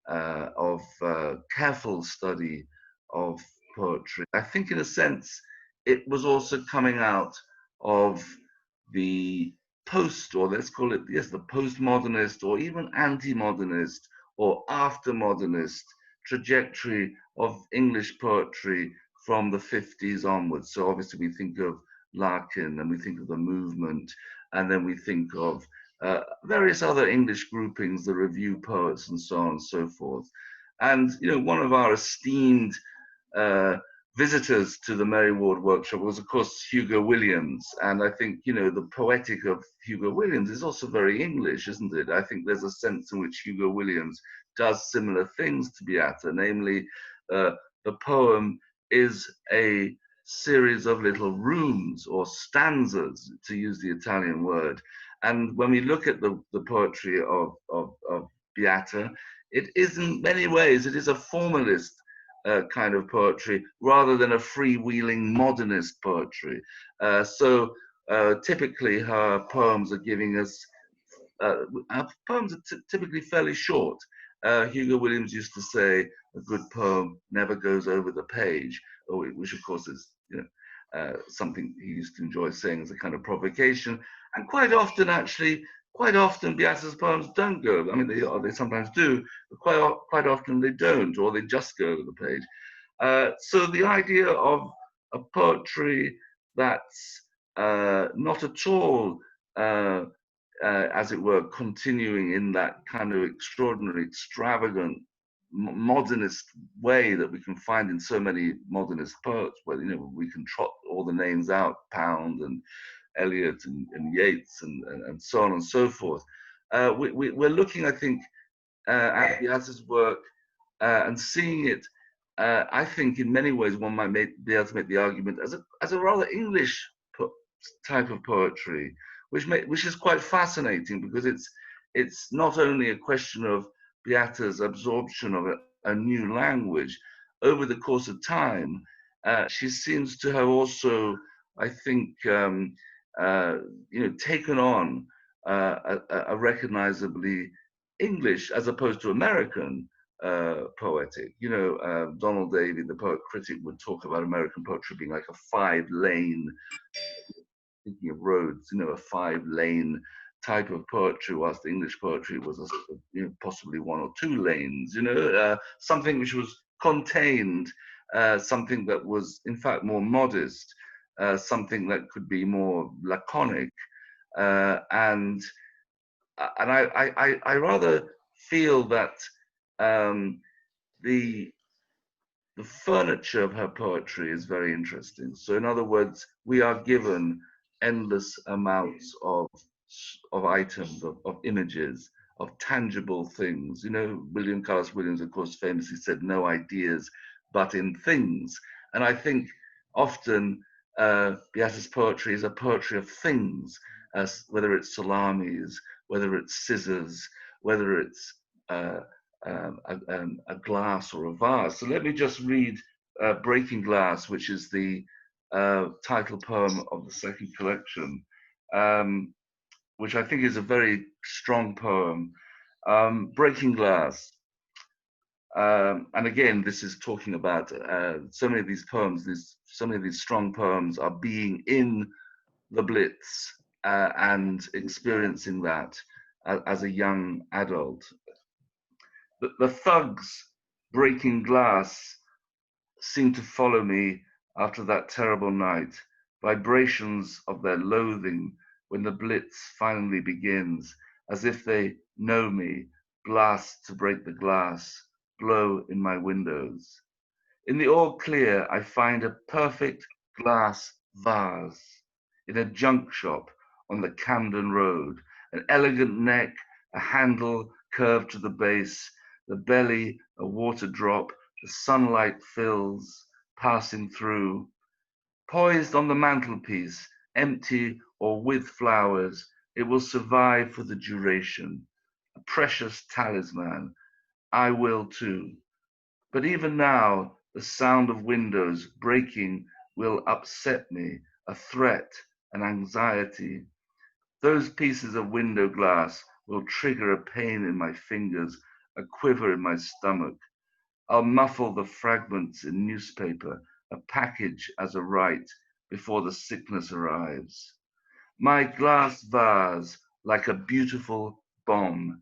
of careful study of poetry. I think in a sense, it was also coming out of the post, or let's call it, yes, the postmodernist or even anti-modernist or after-modernist trajectory of English poetry from the 50s onwards. So obviously we think of Larkin and we think of the movement, and then we think of various other English groupings, the review poets and so on and so forth. And, one of our esteemed visitors to the Mary Ward workshop was, of course, Hugo Williams. And I think, the poetic of Hugo Williams is also very English, isn't it? I think there's a sense in which Hugo Williams does similar things to Beata, namely, the poem is a series of little rooms or stanzas, to use the Italian word. And when we look at the poetry of Beata, it is in many ways, it is a formalist kind of poetry rather than a freewheeling modernist poetry. So typically her poems are giving us, her poems are typically fairly short. Hugo Williams used to say, a good poem never goes over the page, which of course is something he used to enjoy saying as a kind of provocation. And quite often, Beata's poems don't go. I mean, they sometimes do, but quite often they don't, or they just go over the page. So the idea of a poetry that's not at all, as it were, continuing in that kind of extraordinary, extravagant, modernist way that we can find in so many modernist poets, where we can trot all the names out, Pound and Eliot and Yeats and so on and so forth. We're looking, I think, at Beata's work and seeing it. I think in many ways one might be able to make the argument as a rather English type of poetry, which is quite fascinating, because it's not only a question of Beata's absorption of a new language over the course of time. She seems to have also, I think, taken on a recognizably English as opposed to American poetic. You know, Donald Davy, the poet critic, would talk about American poetry being like a 5-lane, thinking of roads, you know, a 5-lane type of poetry, whilst English poetry was a, you know, possibly 1 or 2 lanes, you know, something which was contained, something that was in fact more modest, something that could be more laconic, and I rather feel that the furniture of her poetry is very interesting. So in other words, we are given endless amounts of items, of images, of tangible things. You know, William Carlos Williams, of course, famously said, "No ideas, but in things." And I think often Beata's poetry is a poetry of things, whether it's salamis, whether it's scissors, whether it's a glass or a vase. So let me just read Breaking Glass, which is the title poem of the second collection, which I think is a very strong poem. Breaking Glass. And again, this is talking about so many of these poems, so many of these strong poems are being in the Blitz and experiencing that as a young adult. The thugs breaking glass seem to follow me after that terrible night, vibrations of their loathing when the Blitz finally begins, as if they know me, blast to break the glass, blow in my windows. In the all clear, I find a perfect glass vase in a junk shop on the Camden Road, an elegant neck, a handle curved to the base, the belly a water drop, the sunlight fills, passing through. Poised on the mantelpiece, empty or with flowers, it will survive for the duration. A precious talisman. I will too. But even now, the sound of windows breaking will upset me, a threat, an anxiety. Those pieces of window glass will trigger a pain in my fingers, a quiver in my stomach. I'll muffle the fragments in newspaper, a package as a right before the sickness arrives. My glass vase like a beautiful bomb.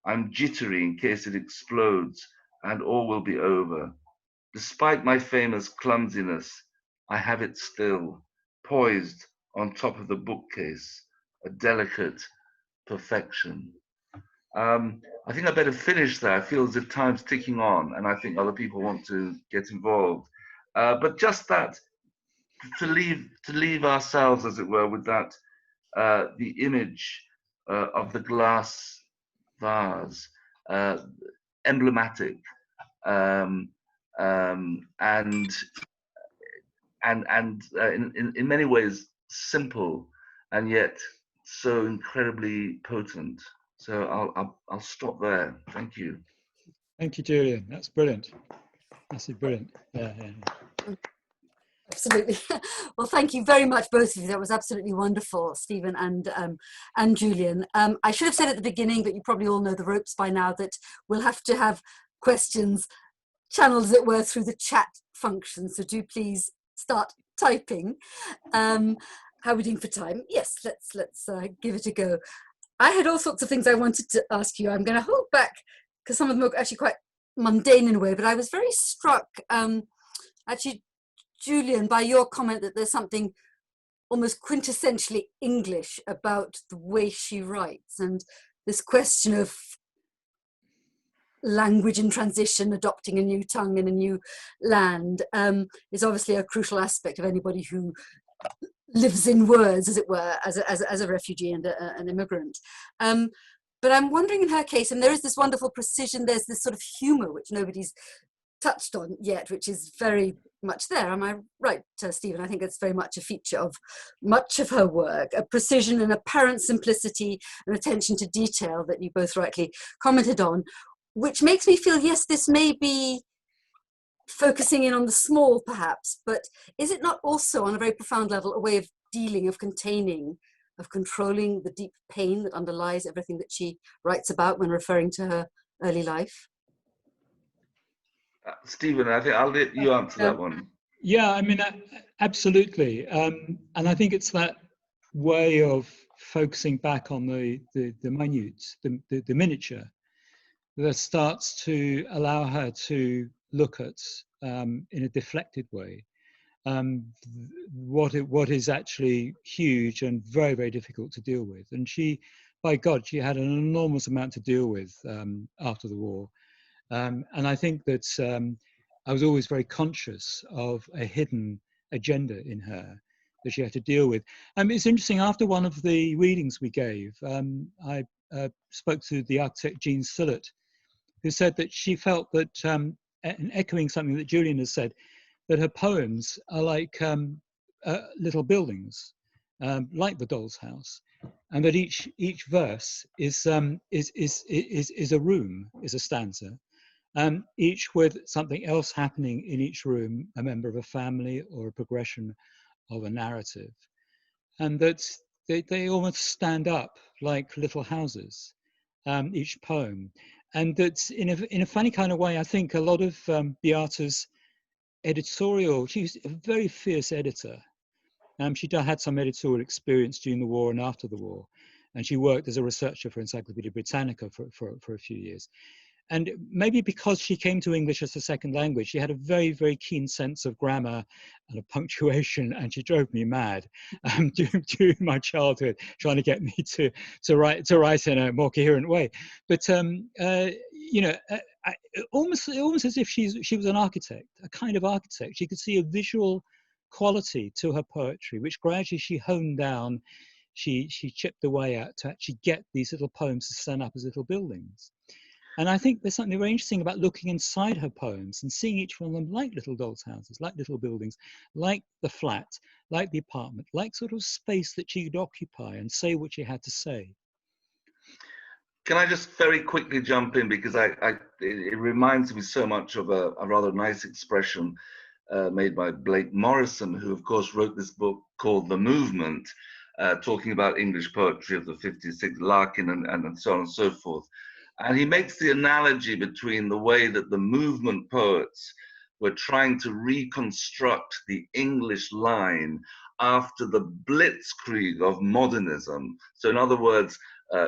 I'm jittery in case it explodes and all will be over. Despite my famous clumsiness, I have it still, poised on top of the bookcase, a delicate perfection. I think I better finish there. I feel as if time's ticking on, and I think other people want to get involved. But just that, to leave ourselves, as it were, with that, the image of the glass vase, emblematic, and in many ways simple, and yet so incredibly potent. So I'll stop there. Thank you. Thank you, Julian. That's brilliant. That's brilliant. Yeah. Absolutely. Well, thank you very much, both of you. That was absolutely wonderful, Stephen and Julian. I should have said at the beginning, but you probably all know the ropes by now, that we'll have to have questions channeled, as it were, through the chat function. So do please start typing. How are we doing for time? Yes, let's give it a go. I had all sorts of things I wanted to ask you. I'm going to hold back because some of them are actually quite mundane in a way, but I was very struck, actually, Julian, by your comment that there's something almost quintessentially English about the way she writes, and this question of language in transition, adopting a new tongue in a new land, is obviously a crucial aspect of anybody who lives in words, as it were, as a refugee and an immigrant. But I'm wondering in her case, and there is this wonderful precision, there's this sort of humour which nobody's touched on yet, which is very much there. Am I right, Stephen? I think it's very much a feature of much of her work, a precision and apparent simplicity and attention to detail that you both rightly commented on, which makes me feel, yes, this may be focusing in on the small perhaps, but is it not also on a very profound level a way of dealing, of containing, of controlling the deep pain that underlies everything that she writes about when referring to her early life? Stephen, I think I'll let you answer that one. Yeah, I mean, absolutely. And I think it's that way of focusing back on the minutes, the miniature, that starts to allow her to look at, in a deflected way, what is actually huge and very, very difficult to deal with. And she, by God, she had an enormous amount to deal with after the war. And I think that I was always very conscious of a hidden agenda in her that she had to deal with. It's interesting, after one of the readings we gave, I spoke to the architect Jean Sillett, who said that she felt that, and echoing something that Julian has said, that her poems are like little buildings, like the Doll's House, and that each verse is a room, is a stanza, each with something else happening in each room, a member of a family or a progression of a narrative, and that they almost stand up like little houses, each poem. And that in a funny kind of way, I think a lot of Beata's editorial, she's a very fierce editor. She had some editorial experience during the war and after the war, and she worked as a researcher for Encyclopedia Britannica for a few years. And maybe because she came to English as a second language, she had a very, very keen sense of grammar and of punctuation, and she drove me mad during my childhood, trying to get me to write in a more coherent way. But you know, almost as if she was an architect, a kind of architect. She could see a visual quality to her poetry, which gradually she honed down. She chipped away at to actually get these little poems to stand up as little buildings. And I think there's something very interesting about looking inside her poems and seeing each one of them like little doll's houses, like little buildings, like the flat, like the apartment, like sort of space that she could occupy and say what she had to say. Can I just very quickly jump in, because it reminds me so much of a rather nice expression made by Blake Morrison, who of course wrote this book called The Movement, talking about English poetry of the 50s, Larkin and so on and so forth. And he makes the analogy between the way that the movement poets were trying to reconstruct the English line after the blitzkrieg of modernism. So in other words,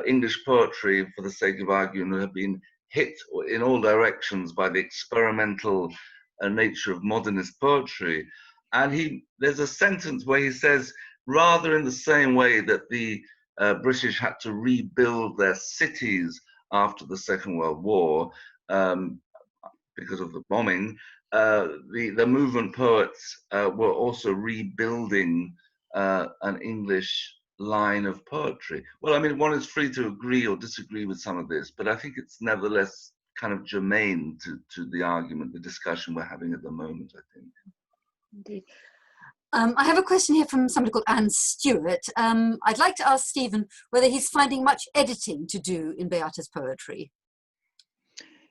English poetry, for the sake of argument, have been hit in all directions by the experimental nature of modernist poetry. And there's a sentence where he says, rather in the same way that the British had to rebuild their cities after the Second World War, because of the bombing, the movement poets were also rebuilding an English line of poetry. Well, I mean, one is free to agree or disagree with some of this, but I think it's nevertheless kind of germane to the argument, the discussion we're having at the moment, I think. Indeed. I have a question here from somebody called Anne Stewart. I'd like to ask Stephen whether he's finding much editing to do in Beata's poetry.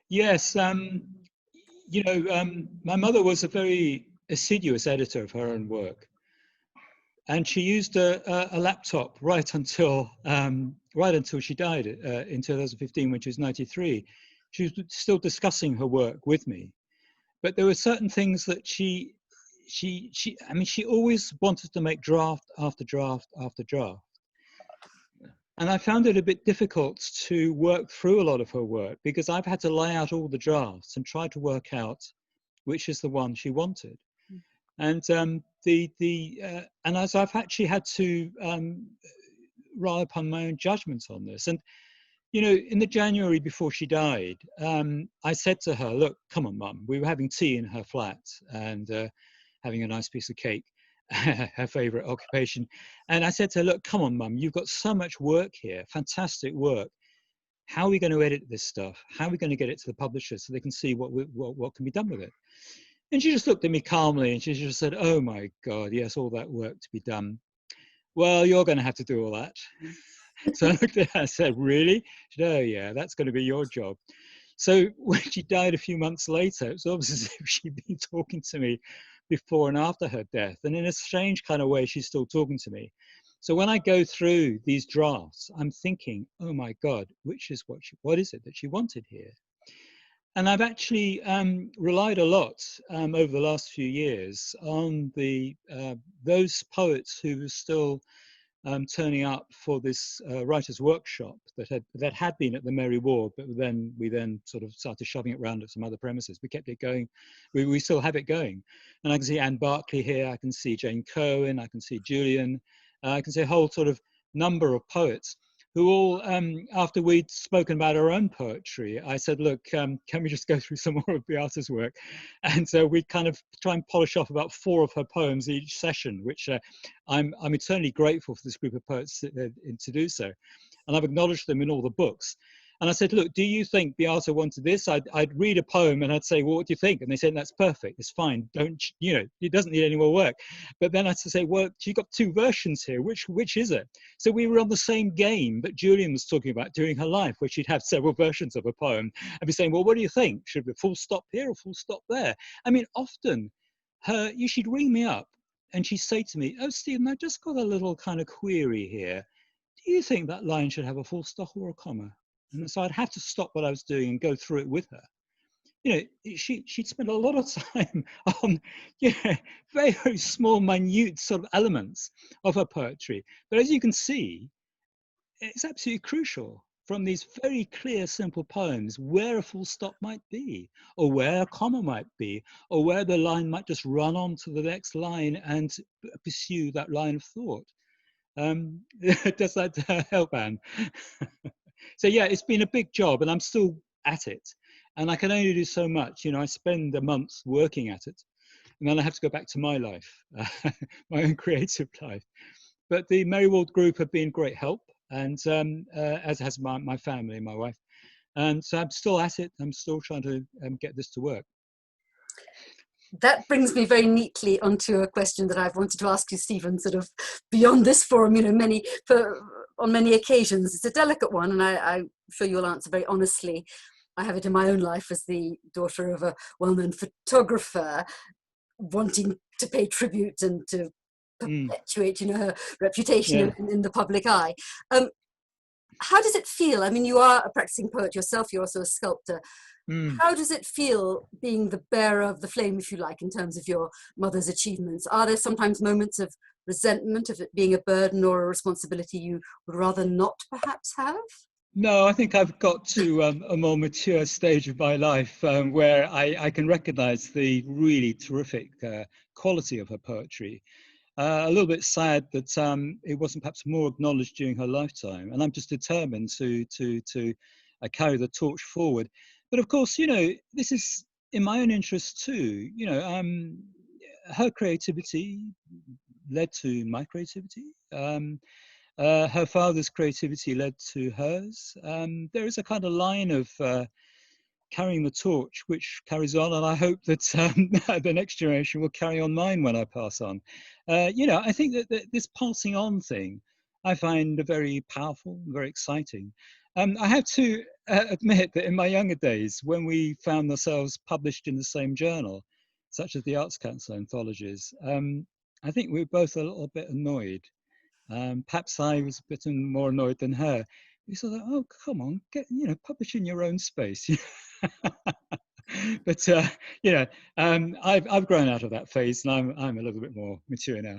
Yes, you know, my mother was a very assiduous editor of her own work, and she used a laptop right until she died in 2015, when she was 93. She was still discussing her work with me, but there were certain things that she always wanted to make draft after draft after draft. And I found it a bit difficult to work through a lot of her work, because I've had to lay out all the drafts and try to work out which is the one she wanted. And and as I've actually had to rely upon my own judgments on this. And you know, in the January before she died, I said to her, look, come on, Mum. We were having tea in her flat and having a nice piece of cake, her favorite occupation. And I said to her, look, come on, Mum, you've got so much work here, fantastic work. How are we going to edit this stuff? How are we going to get it to the publishers so they can see what can be done with it? And she just looked at me calmly and she just said, oh my God, yes, all that work to be done. Well, you're going to have to do all that. So I looked at her and said, really? She said, oh yeah, that's going to be your job. So when she died a few months later, it was almost as if she'd been talking to me before and after her death. And in a strange kind of way, she's still talking to me. So when I go through these drafts, I'm thinking, oh my God, what is it that she wanted here? And I've actually relied a lot over the last few years on those poets who were still turning up for this writers' workshop that had been at the Mary Ward, but then we sort of started shoving it around at some other premises. We kept it going. We still have it going. And I can see Anne Barclay here. I can see Jane Cohen. I can see Julian. I can see a whole sort of number of poets who all, after we'd spoken about our own poetry, I said, look, can we just go through some more of Beata's work? And so we'd kind of try and polish off about 4 of her poems each session, which I'm eternally grateful for this group of poets to do so. And I've acknowledged them in all the books. And I said, look, do you think Beata wanted this? I'd read a poem and I'd say, well, what do you think? And they said, that's perfect, it's fine. Don't, it doesn't need any more work. But then I'd say, well, you got 2 versions here. Which is it? So we were on the same game that Julian was talking about during her life, where she'd have several versions of a poem and be saying, well, what do you think? Should we full stop here or full stop there? I mean, often she'd ring me up and she'd say to me, oh, Stephen, I've just got a little kind of query here. Do you think that line should have a full stop or a comma? And so I'd have to stop what I was doing and go through it with her. She'd spend a lot of time on very, very small, minute sort of elements of her poetry. But as you can see, it's absolutely crucial from these very clear, simple poems where a full stop might be, or where a comma might be, or where the line might just run on to the next line and pursue that line of thought. Does that help, Anne? So yeah, it's been a big job and I'm still at it. And I can only do so much. I spend a month working at it and then I have to go back to my life, my own creative life. But the Mary Ward group have been great help, and as has my family, my wife. And so I'm still at it. I'm still trying to get this to work. That brings me very neatly onto a question that I've wanted to ask you, Stephen, sort of beyond this forum, on many occasions. It's a delicate one, and I'm sure you'll answer very honestly. I have it in my own life as the daughter of a well-known photographer, wanting to pay tribute and to perpetuate, her reputation in the public eye. How does it feel? I mean, you are a practicing poet yourself, you're also a sculptor. How does it feel being the bearer of the flame, if you like, in terms of your mother's achievements? Are there sometimes moments of resentment of it being a burden or a responsibility you would rather not perhaps have? No, I think I've got to a more mature stage of my life where I can recognize the really terrific quality of her poetry. A little bit sad that it wasn't perhaps more acknowledged during her lifetime, and I'm just determined to carry the torch forward. But of course, this is in my own interest too. Her creativity led to my creativity. Her father's creativity led to hers. There is a kind of line of carrying the torch which carries on, and I hope that the next generation will carry on mine when I pass on. I think that this passing on thing I find very powerful, very exciting. I have to admit that in my younger days, when we found ourselves published in the same journal, such as the Arts Council anthologies, I think we were both a little bit annoyed. Perhaps I was a bit more annoyed than her. We sort of, oh, come on, publish in your own space. But I've grown out of that phase, and I'm a little bit more mature now.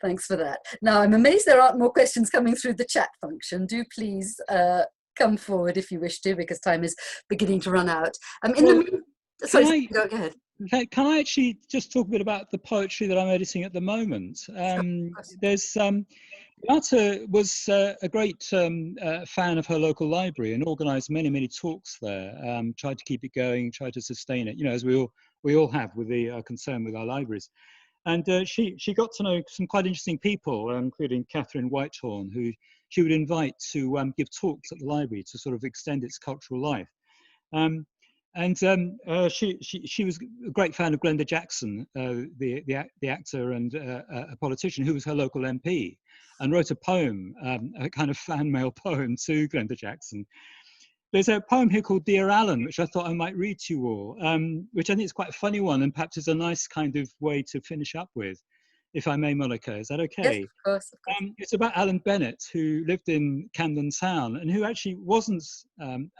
Thanks for that. Now, I'm amazed there aren't more questions coming through the chat function. Do please come forward if you wish to, because time is beginning to run out. Sorry, go ahead. Can I actually just talk a bit about the poetry that I'm editing at the moment? There's Beata was a great fan of her local library and organised many talks there. Tried to keep it going, tried to sustain it. As we all have with the concern with our libraries. And she got to know some quite interesting people, including Catherine Whitehorn, who she would invite to give talks at the library to sort of extend its cultural life. She was a great fan of Glenda Jackson, the actor and a politician who was her local MP, and wrote a poem, a kind of fan mail poem to Glenda Jackson. There's a poem here called Dear Alan, which I thought I might read to you all, which I think is quite a funny one and perhaps is a nice kind of way to finish up with. if I may, Monica. Is that okay? Yes, of course, of course. It's about Alan Bennett, who lived in Camden Town and who actually wasn't,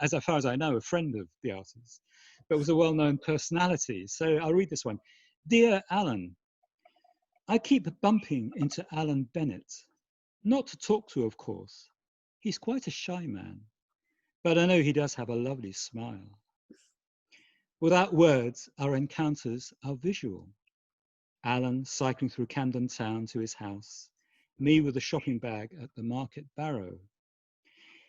as far as I know, a friend of Beata's, but was a well-known personality. So I'll read this one. Dear Alan, I keep bumping into Alan Bennett. Not to talk to, of course. He's quite a shy man, but I know he does have a lovely smile. Without words, our encounters are visual. Alan cycling through Camden Town to his house, me with a shopping bag at the Market Barrow.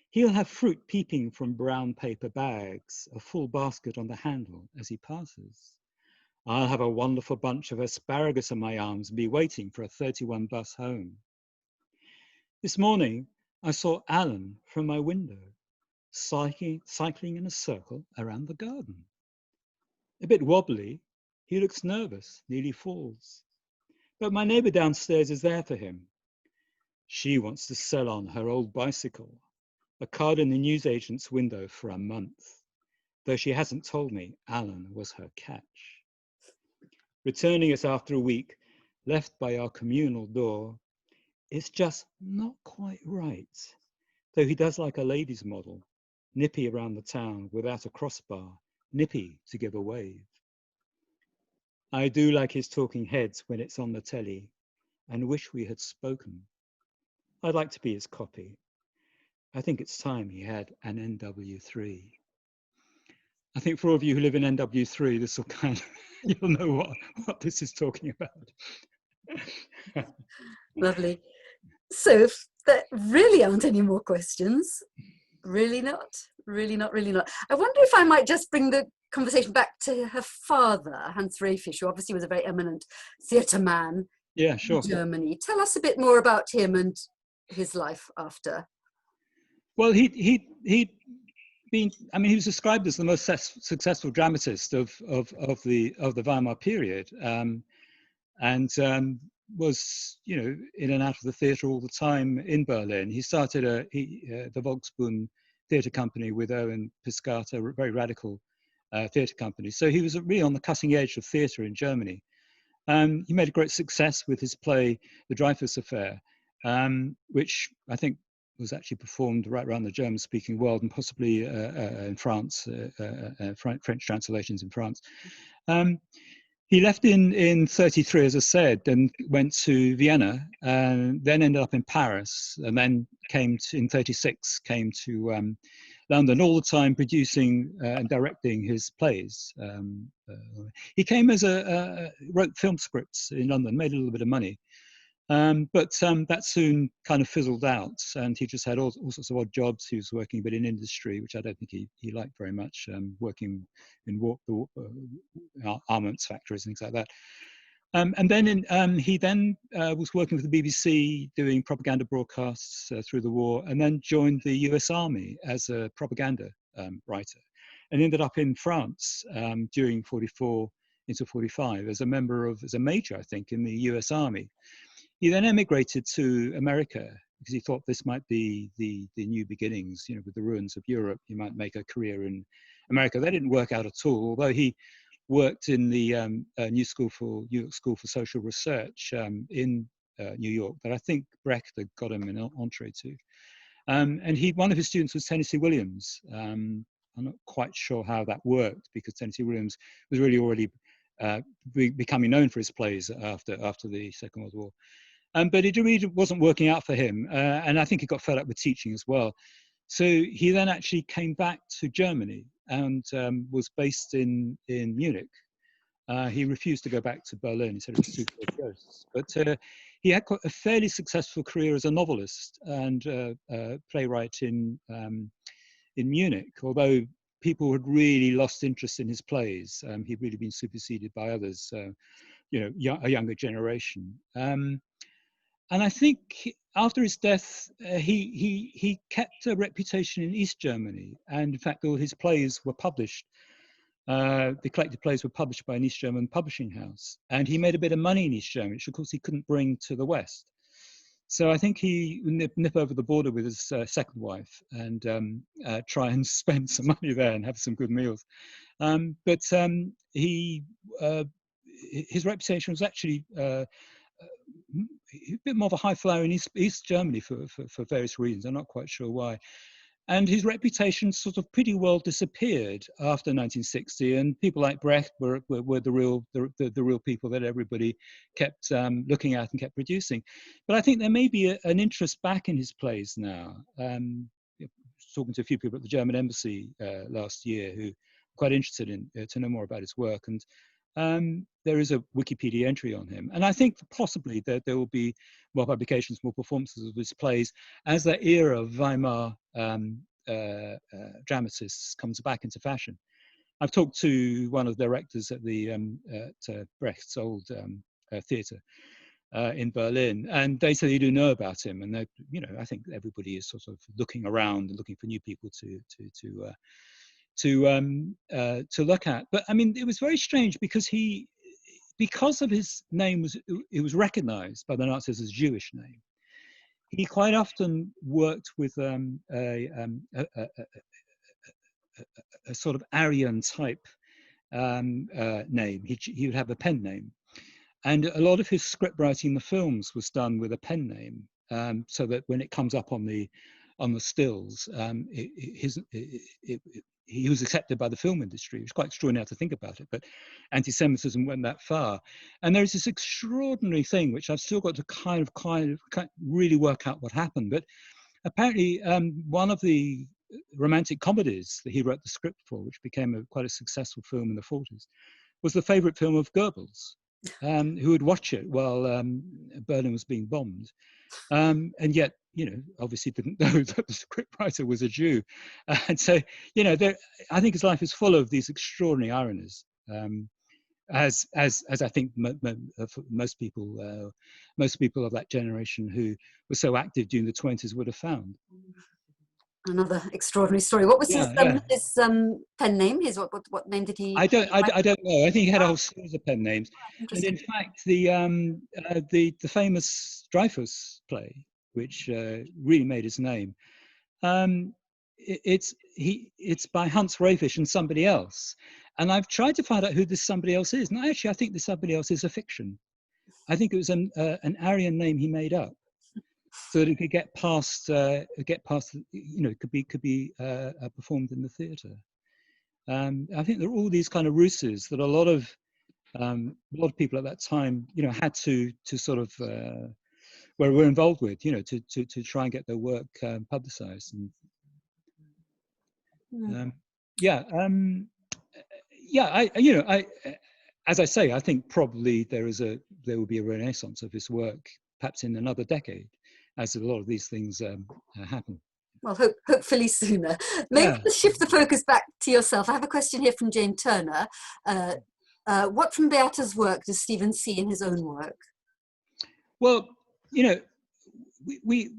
He'll have fruit peeping from brown paper bags, a full basket on the handle as he passes. I'll have a wonderful bunch of asparagus in my arms and be waiting for a 31 bus home. This morning, I saw Alan from my window, cycling in a circle around the garden. A bit wobbly, he looks nervous, nearly falls. But my neighbour downstairs is there for him. She wants to sell on her old bicycle, a card in the newsagent's window for a month, though she hasn't told me Alan was her catch. Returning us after a week, left by our communal door, it's just not quite right, though he does like a ladies' model, nippy around the town without a crossbar, nippy to give a wave. I do like his talking heads when it's on the telly, and wish we had spoken. I'd like to be his copy. I think it's time he had an NW3. I think for all of you who live in NW3, this will kind of, you'll know what this is talking about. Lovely. So if there really aren't any more questions, really not. I wonder if I might just bring the conversation back to her father, Hans Rehfisch, who obviously was a very eminent theatre man in Germany. Tell us a bit more about him and his life after. Well, he'd been, I mean, he was described as the most successful dramatist of the Weimar period, and was, you know, in and out of the theatre all the time in Berlin. He started the Volksbühne theatre company with Owen Piscator, a very radical theatre company. So he was really on the cutting edge of theatre in Germany. He made a great success with his play, The Dreyfus Affair, which I think was actually performed right around the German-speaking world and possibly in France, French translations in France. He left in 33, as I said, and went to Vienna, and then ended up in Paris, and then in 36, came to London, all the time producing and directing his plays. He came wrote film scripts in London, made a little bit of money, but that soon kind of fizzled out, and he just had all sorts of odd jobs. He was working a bit in industry, which I don't think he liked very much, working in armaments factories and things like that. And then he was working with the BBC, doing propaganda broadcasts through the war, and then joined the US Army as a propaganda writer, and ended up in France during 44 into 45 as a major, I think, in the US Army. He then emigrated to America because he thought this might be the new beginnings, you know, with the ruins of Europe. He might make a career in America. That didn't work out at all, although he worked in the New York School for Social Research in New York, that I think Brecht had got him an entree to. And one of his students was Tennessee Williams. I'm not quite sure how that worked, because Tennessee Williams was really already becoming known for his plays after the Second World War. But it really wasn't working out for him, and I think he got fed up with teaching as well. So he then actually came back to Germany and was based in Munich. He refused to go back to Berlin. He said it was too full of ghosts. But he had quite a fairly successful career as a novelist and playwright in Munich, although people had really lost interest in his plays. He'd really been superseded by others, you know, a younger generation. And I think after his death, he kept a reputation in East Germany. And in fact, all his plays were published. The collected plays were published by an East German publishing house. And he made a bit of money in East Germany, which of course he couldn't bring to the West. So I think he nip over the border with his second wife and try and spend some money there and have some good meals. But his reputation was actually a bit more of a high flyer in East Germany for various reasons. I'm not quite sure why. And his reputation sort of pretty well disappeared after 1960. And people like Brecht were the real people that everybody kept looking at and kept producing. But I think there may be an interest back in his plays now. Talking to a few people at the German embassy last year who are quite interested in to know more about his work. And there is a Wikipedia entry on him. And I think possibly that there will be more publications, more performances of his plays as that era of Weimar dramatists comes back into fashion. I've talked to one of the directors at the Brecht's old theatre in Berlin, and they say they do know about him. And I think everybody is sort of looking around and looking for new people to look at. But I mean, it was very strange because because of his name it was recognized by the Nazis as a Jewish name. He quite often worked with a sort of Aryan type name. He would have a pen name, and a lot of his script writing in the films was done with a pen name, so that when it comes up on the stills, he was accepted by the film industry. It was quite extraordinary to think about it, but anti-Semitism went that far. And there's this extraordinary thing, which I've still got to kind of really work out what happened. But apparently one of the romantic comedies that he wrote the script for, which became quite a successful film in the 40s, was the favorite film of Goebbels, who would watch it while Berlin was being bombed. And yet, obviously didn't know that the scriptwriter was a Jew. And so, I think his life is full of these extraordinary ironies, as I think most people of that generation who were so active during the 20s would have found. Another extraordinary story. What was his pen name? What name did he? I don't know. I think he had a whole series of pen names. And in fact, the famous Dreyfus play, which really made his name, it's by Hans Rehfisch and somebody else. And I've tried to find out who this somebody else is. And actually, I think this somebody else is a fiction. I think it was an Aryan name he made up, so that it could get past, could be performed in the theatre. I think there are all these kind of ruses that a lot of people at that time, had to sort of were involved with, to try and get their work publicised. And as I say, I think probably there will be a renaissance of his work, perhaps in another decade, as a lot of these things happen. Well, hopefully sooner. Maybe let's shift the focus back to yourself. I have a question here from Jane Turner. What from Beata's work does Stephen see in his own work? Well, we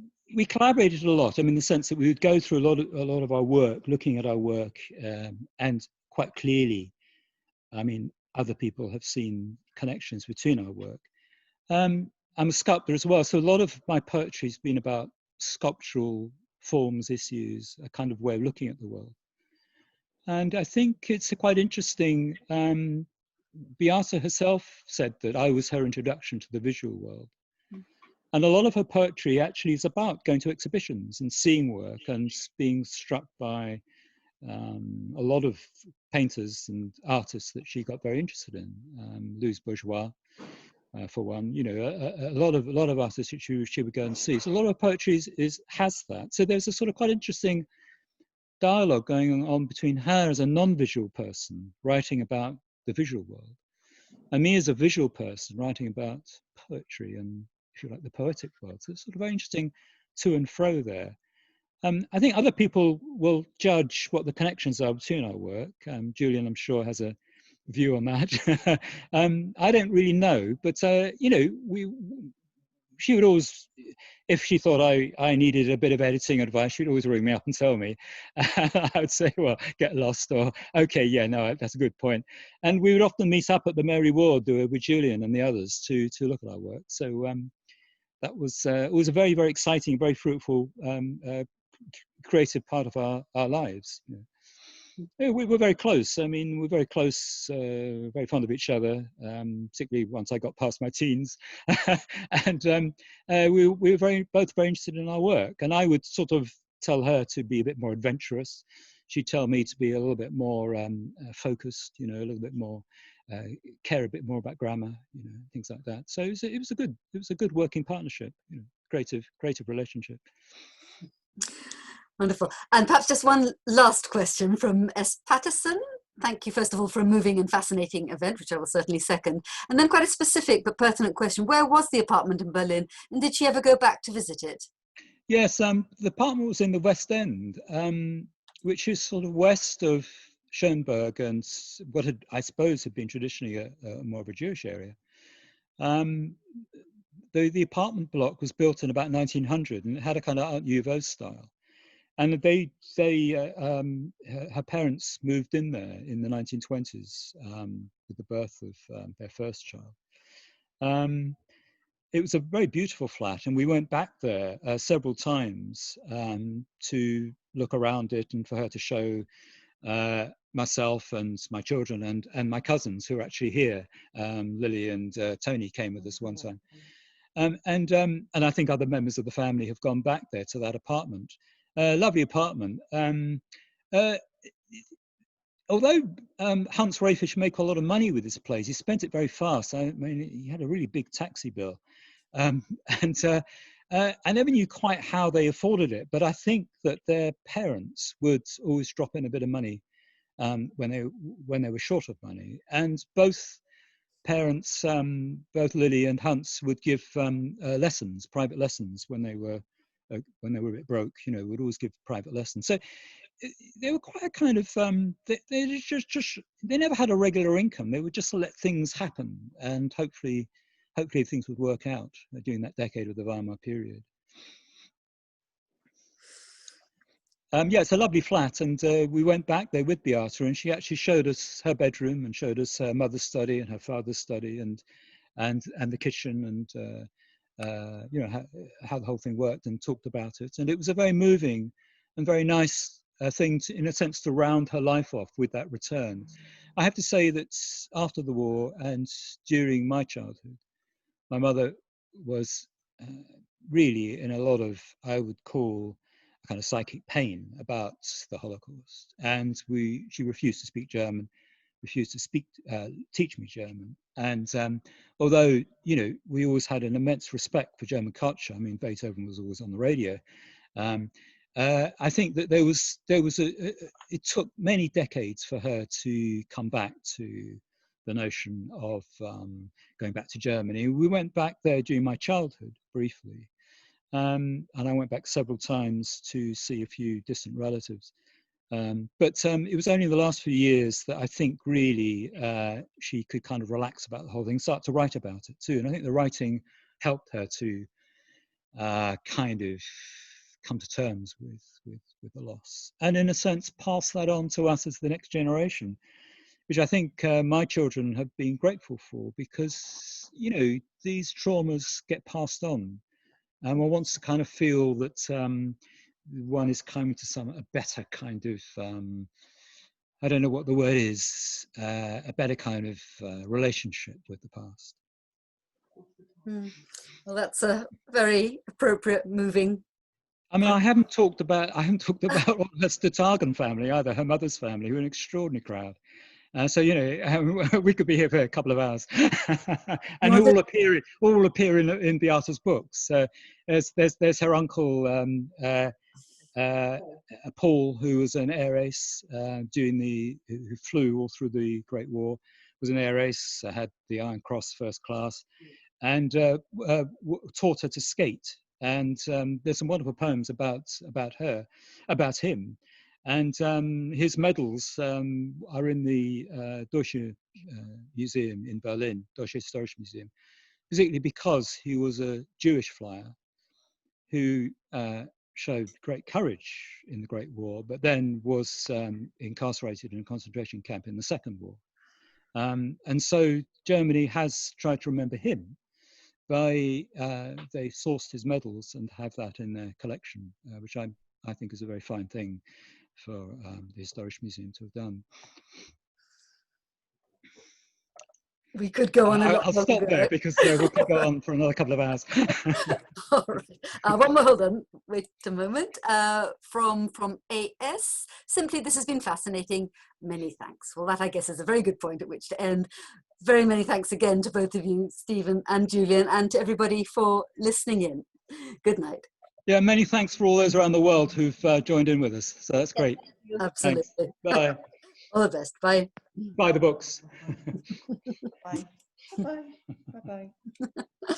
collaborated a lot. I mean, in the sense that we would go through a lot of our work, looking at our work, and quite clearly, I mean, other people have seen connections between our work. I'm a sculptor as well, so a lot of my poetry has been about sculptural forms, issues, a kind of way of looking at the world. And I think it's quite interesting. Beata herself said that I was her introduction to the visual world. And a lot of her poetry actually is about going to exhibitions and seeing work and being struck by a lot of painters and artists that she got very interested in. Louise Bourgeois, for one, a lot of artists that she would go and see. So a lot of poetry has that. So there's a sort of quite interesting dialogue going on between her as a non-visual person writing about the visual world, and me as a visual person writing about poetry and, if you like, the poetic world. So it's sort of very interesting to and fro there. I think other people will judge what the connections are between our work. Julian, I'm sure, has a view on that. I don't really know, but she would always, if she thought I needed a bit of editing advice, she'd always ring me up and tell me. I would say, well, get lost, or okay, yeah, no, that's a good point. And we would often meet up at the Mary Ward with Julian and the others to look at our work. So that was it was a very, very exciting, very fruitful, creative part of our lives. Yeah, we were very close. I mean, we're very close, very fond of each other, particularly once I got past my teens. And we were both very interested in our work. And I would sort of tell her to be a bit more adventurous. She'd tell me to be a little bit more focused, you know, a little bit more, care a bit more about grammar, you know, things like that. So it was a good working partnership, you know, creative relationship. Wonderful. And perhaps just one last question from S. Patterson. Thank you, first of all, for a moving and fascinating event, which I will certainly second. And then quite a specific but pertinent question. Where was the apartment in Berlin? And did she ever go back to visit it? Yes, the apartment was in the West End, which is sort of west of Schönberg and what I suppose had been traditionally a more of a Jewish area. The apartment block was built in about 1900 and it had a kind of Art Nouveau style. And her parents moved in there in the 1920s with the birth of their first child. It was a very beautiful flat, and we went back there several times to look around it and for her to show myself and my children and my cousins who are actually here. Lily and Tony came with us one time. And I think other members of the family have gone back there to that apartment. Lovely apartment. Although Hans Rehfisch made quite a lot of money with this place, he spent it very fast. I mean, he had a really big taxi bill. And I never knew quite how they afforded it, but I think that their parents would always drop in a bit of money when they were short of money. And both parents, both Lily and Hans, would give lessons, private lessons, when they were a bit broke. You know, would always give private lessons. So they were quite kind of they never had a regular income. They would just let things happen, and hopefully things would work out during that decade of the Weimar period. Yeah, it's a lovely flat, and we went back there with Beata, and she actually showed us her bedroom and showed us her mother's study and her father's study and the kitchen and you know how the whole thing worked, and talked about it. And it was a very moving and very nice thing to, in a sense, to round her life off with that return. I have to say that after the war and during my childhood, my mother was really in a lot of, I would call, a kind of psychic pain about the Holocaust. And she refused to speak German, refused to teach me German. And although, you know, we always had an immense respect for German culture, I mean, Beethoven was always on the radio. I think that it took many decades for her to come back to the notion of going back to Germany. We went back there during my childhood briefly, and I went back several times to see a few distant relatives. But it was only the last few years that I think really she could kind of relax about the whole thing, start to write about it too. And I think the writing helped her to kind of come to terms with the loss, and in a sense pass that on to us as the next generation, which I think my children have been grateful for, because, you know, these traumas get passed on, and one wants to kind of feel that one is coming to a better kind of, I don't know what the word is, a better kind of relationship with the past. Well, that's a very appropriate, moving. I mean, I haven't talked about all her Statagen family either, her mother's family, who are an extraordinary crowd. So, you know, we could be here for a couple of hours, and who all appear in Beata's books. There's her uncle Paul, who was an air ace who flew all through the Great War, was an air ace, had the Iron Cross First Class, and taught her to skate. And there's some wonderful poems about him. And his medals are in the Deutsche Museum in Berlin, Deutsche Historisches Museum, particularly because he was a Jewish flyer who showed great courage in the Great War, but then was incarcerated in a concentration camp in the Second War. And so Germany has tried to remember him. They sourced his medals and have that in their collection, which I think is a very fine thing. the Historisch Museum to have done. We could go on a lot I'll longer. stop there because we could go on for another couple of hours. All right. One more, hold on, wait a moment. From AS, simply, this has been fascinating. Many thanks. Well, that I guess is a very good point at which to end. Very many thanks again to both of you, Stephen and Julian, and to everybody for listening in. Good night. Yeah, many thanks for all those around the world who've joined in with us. So that's great. Absolutely. Thanks. Bye. All the best. Bye. Buy the books. Bye. Bye. Bye. Bye.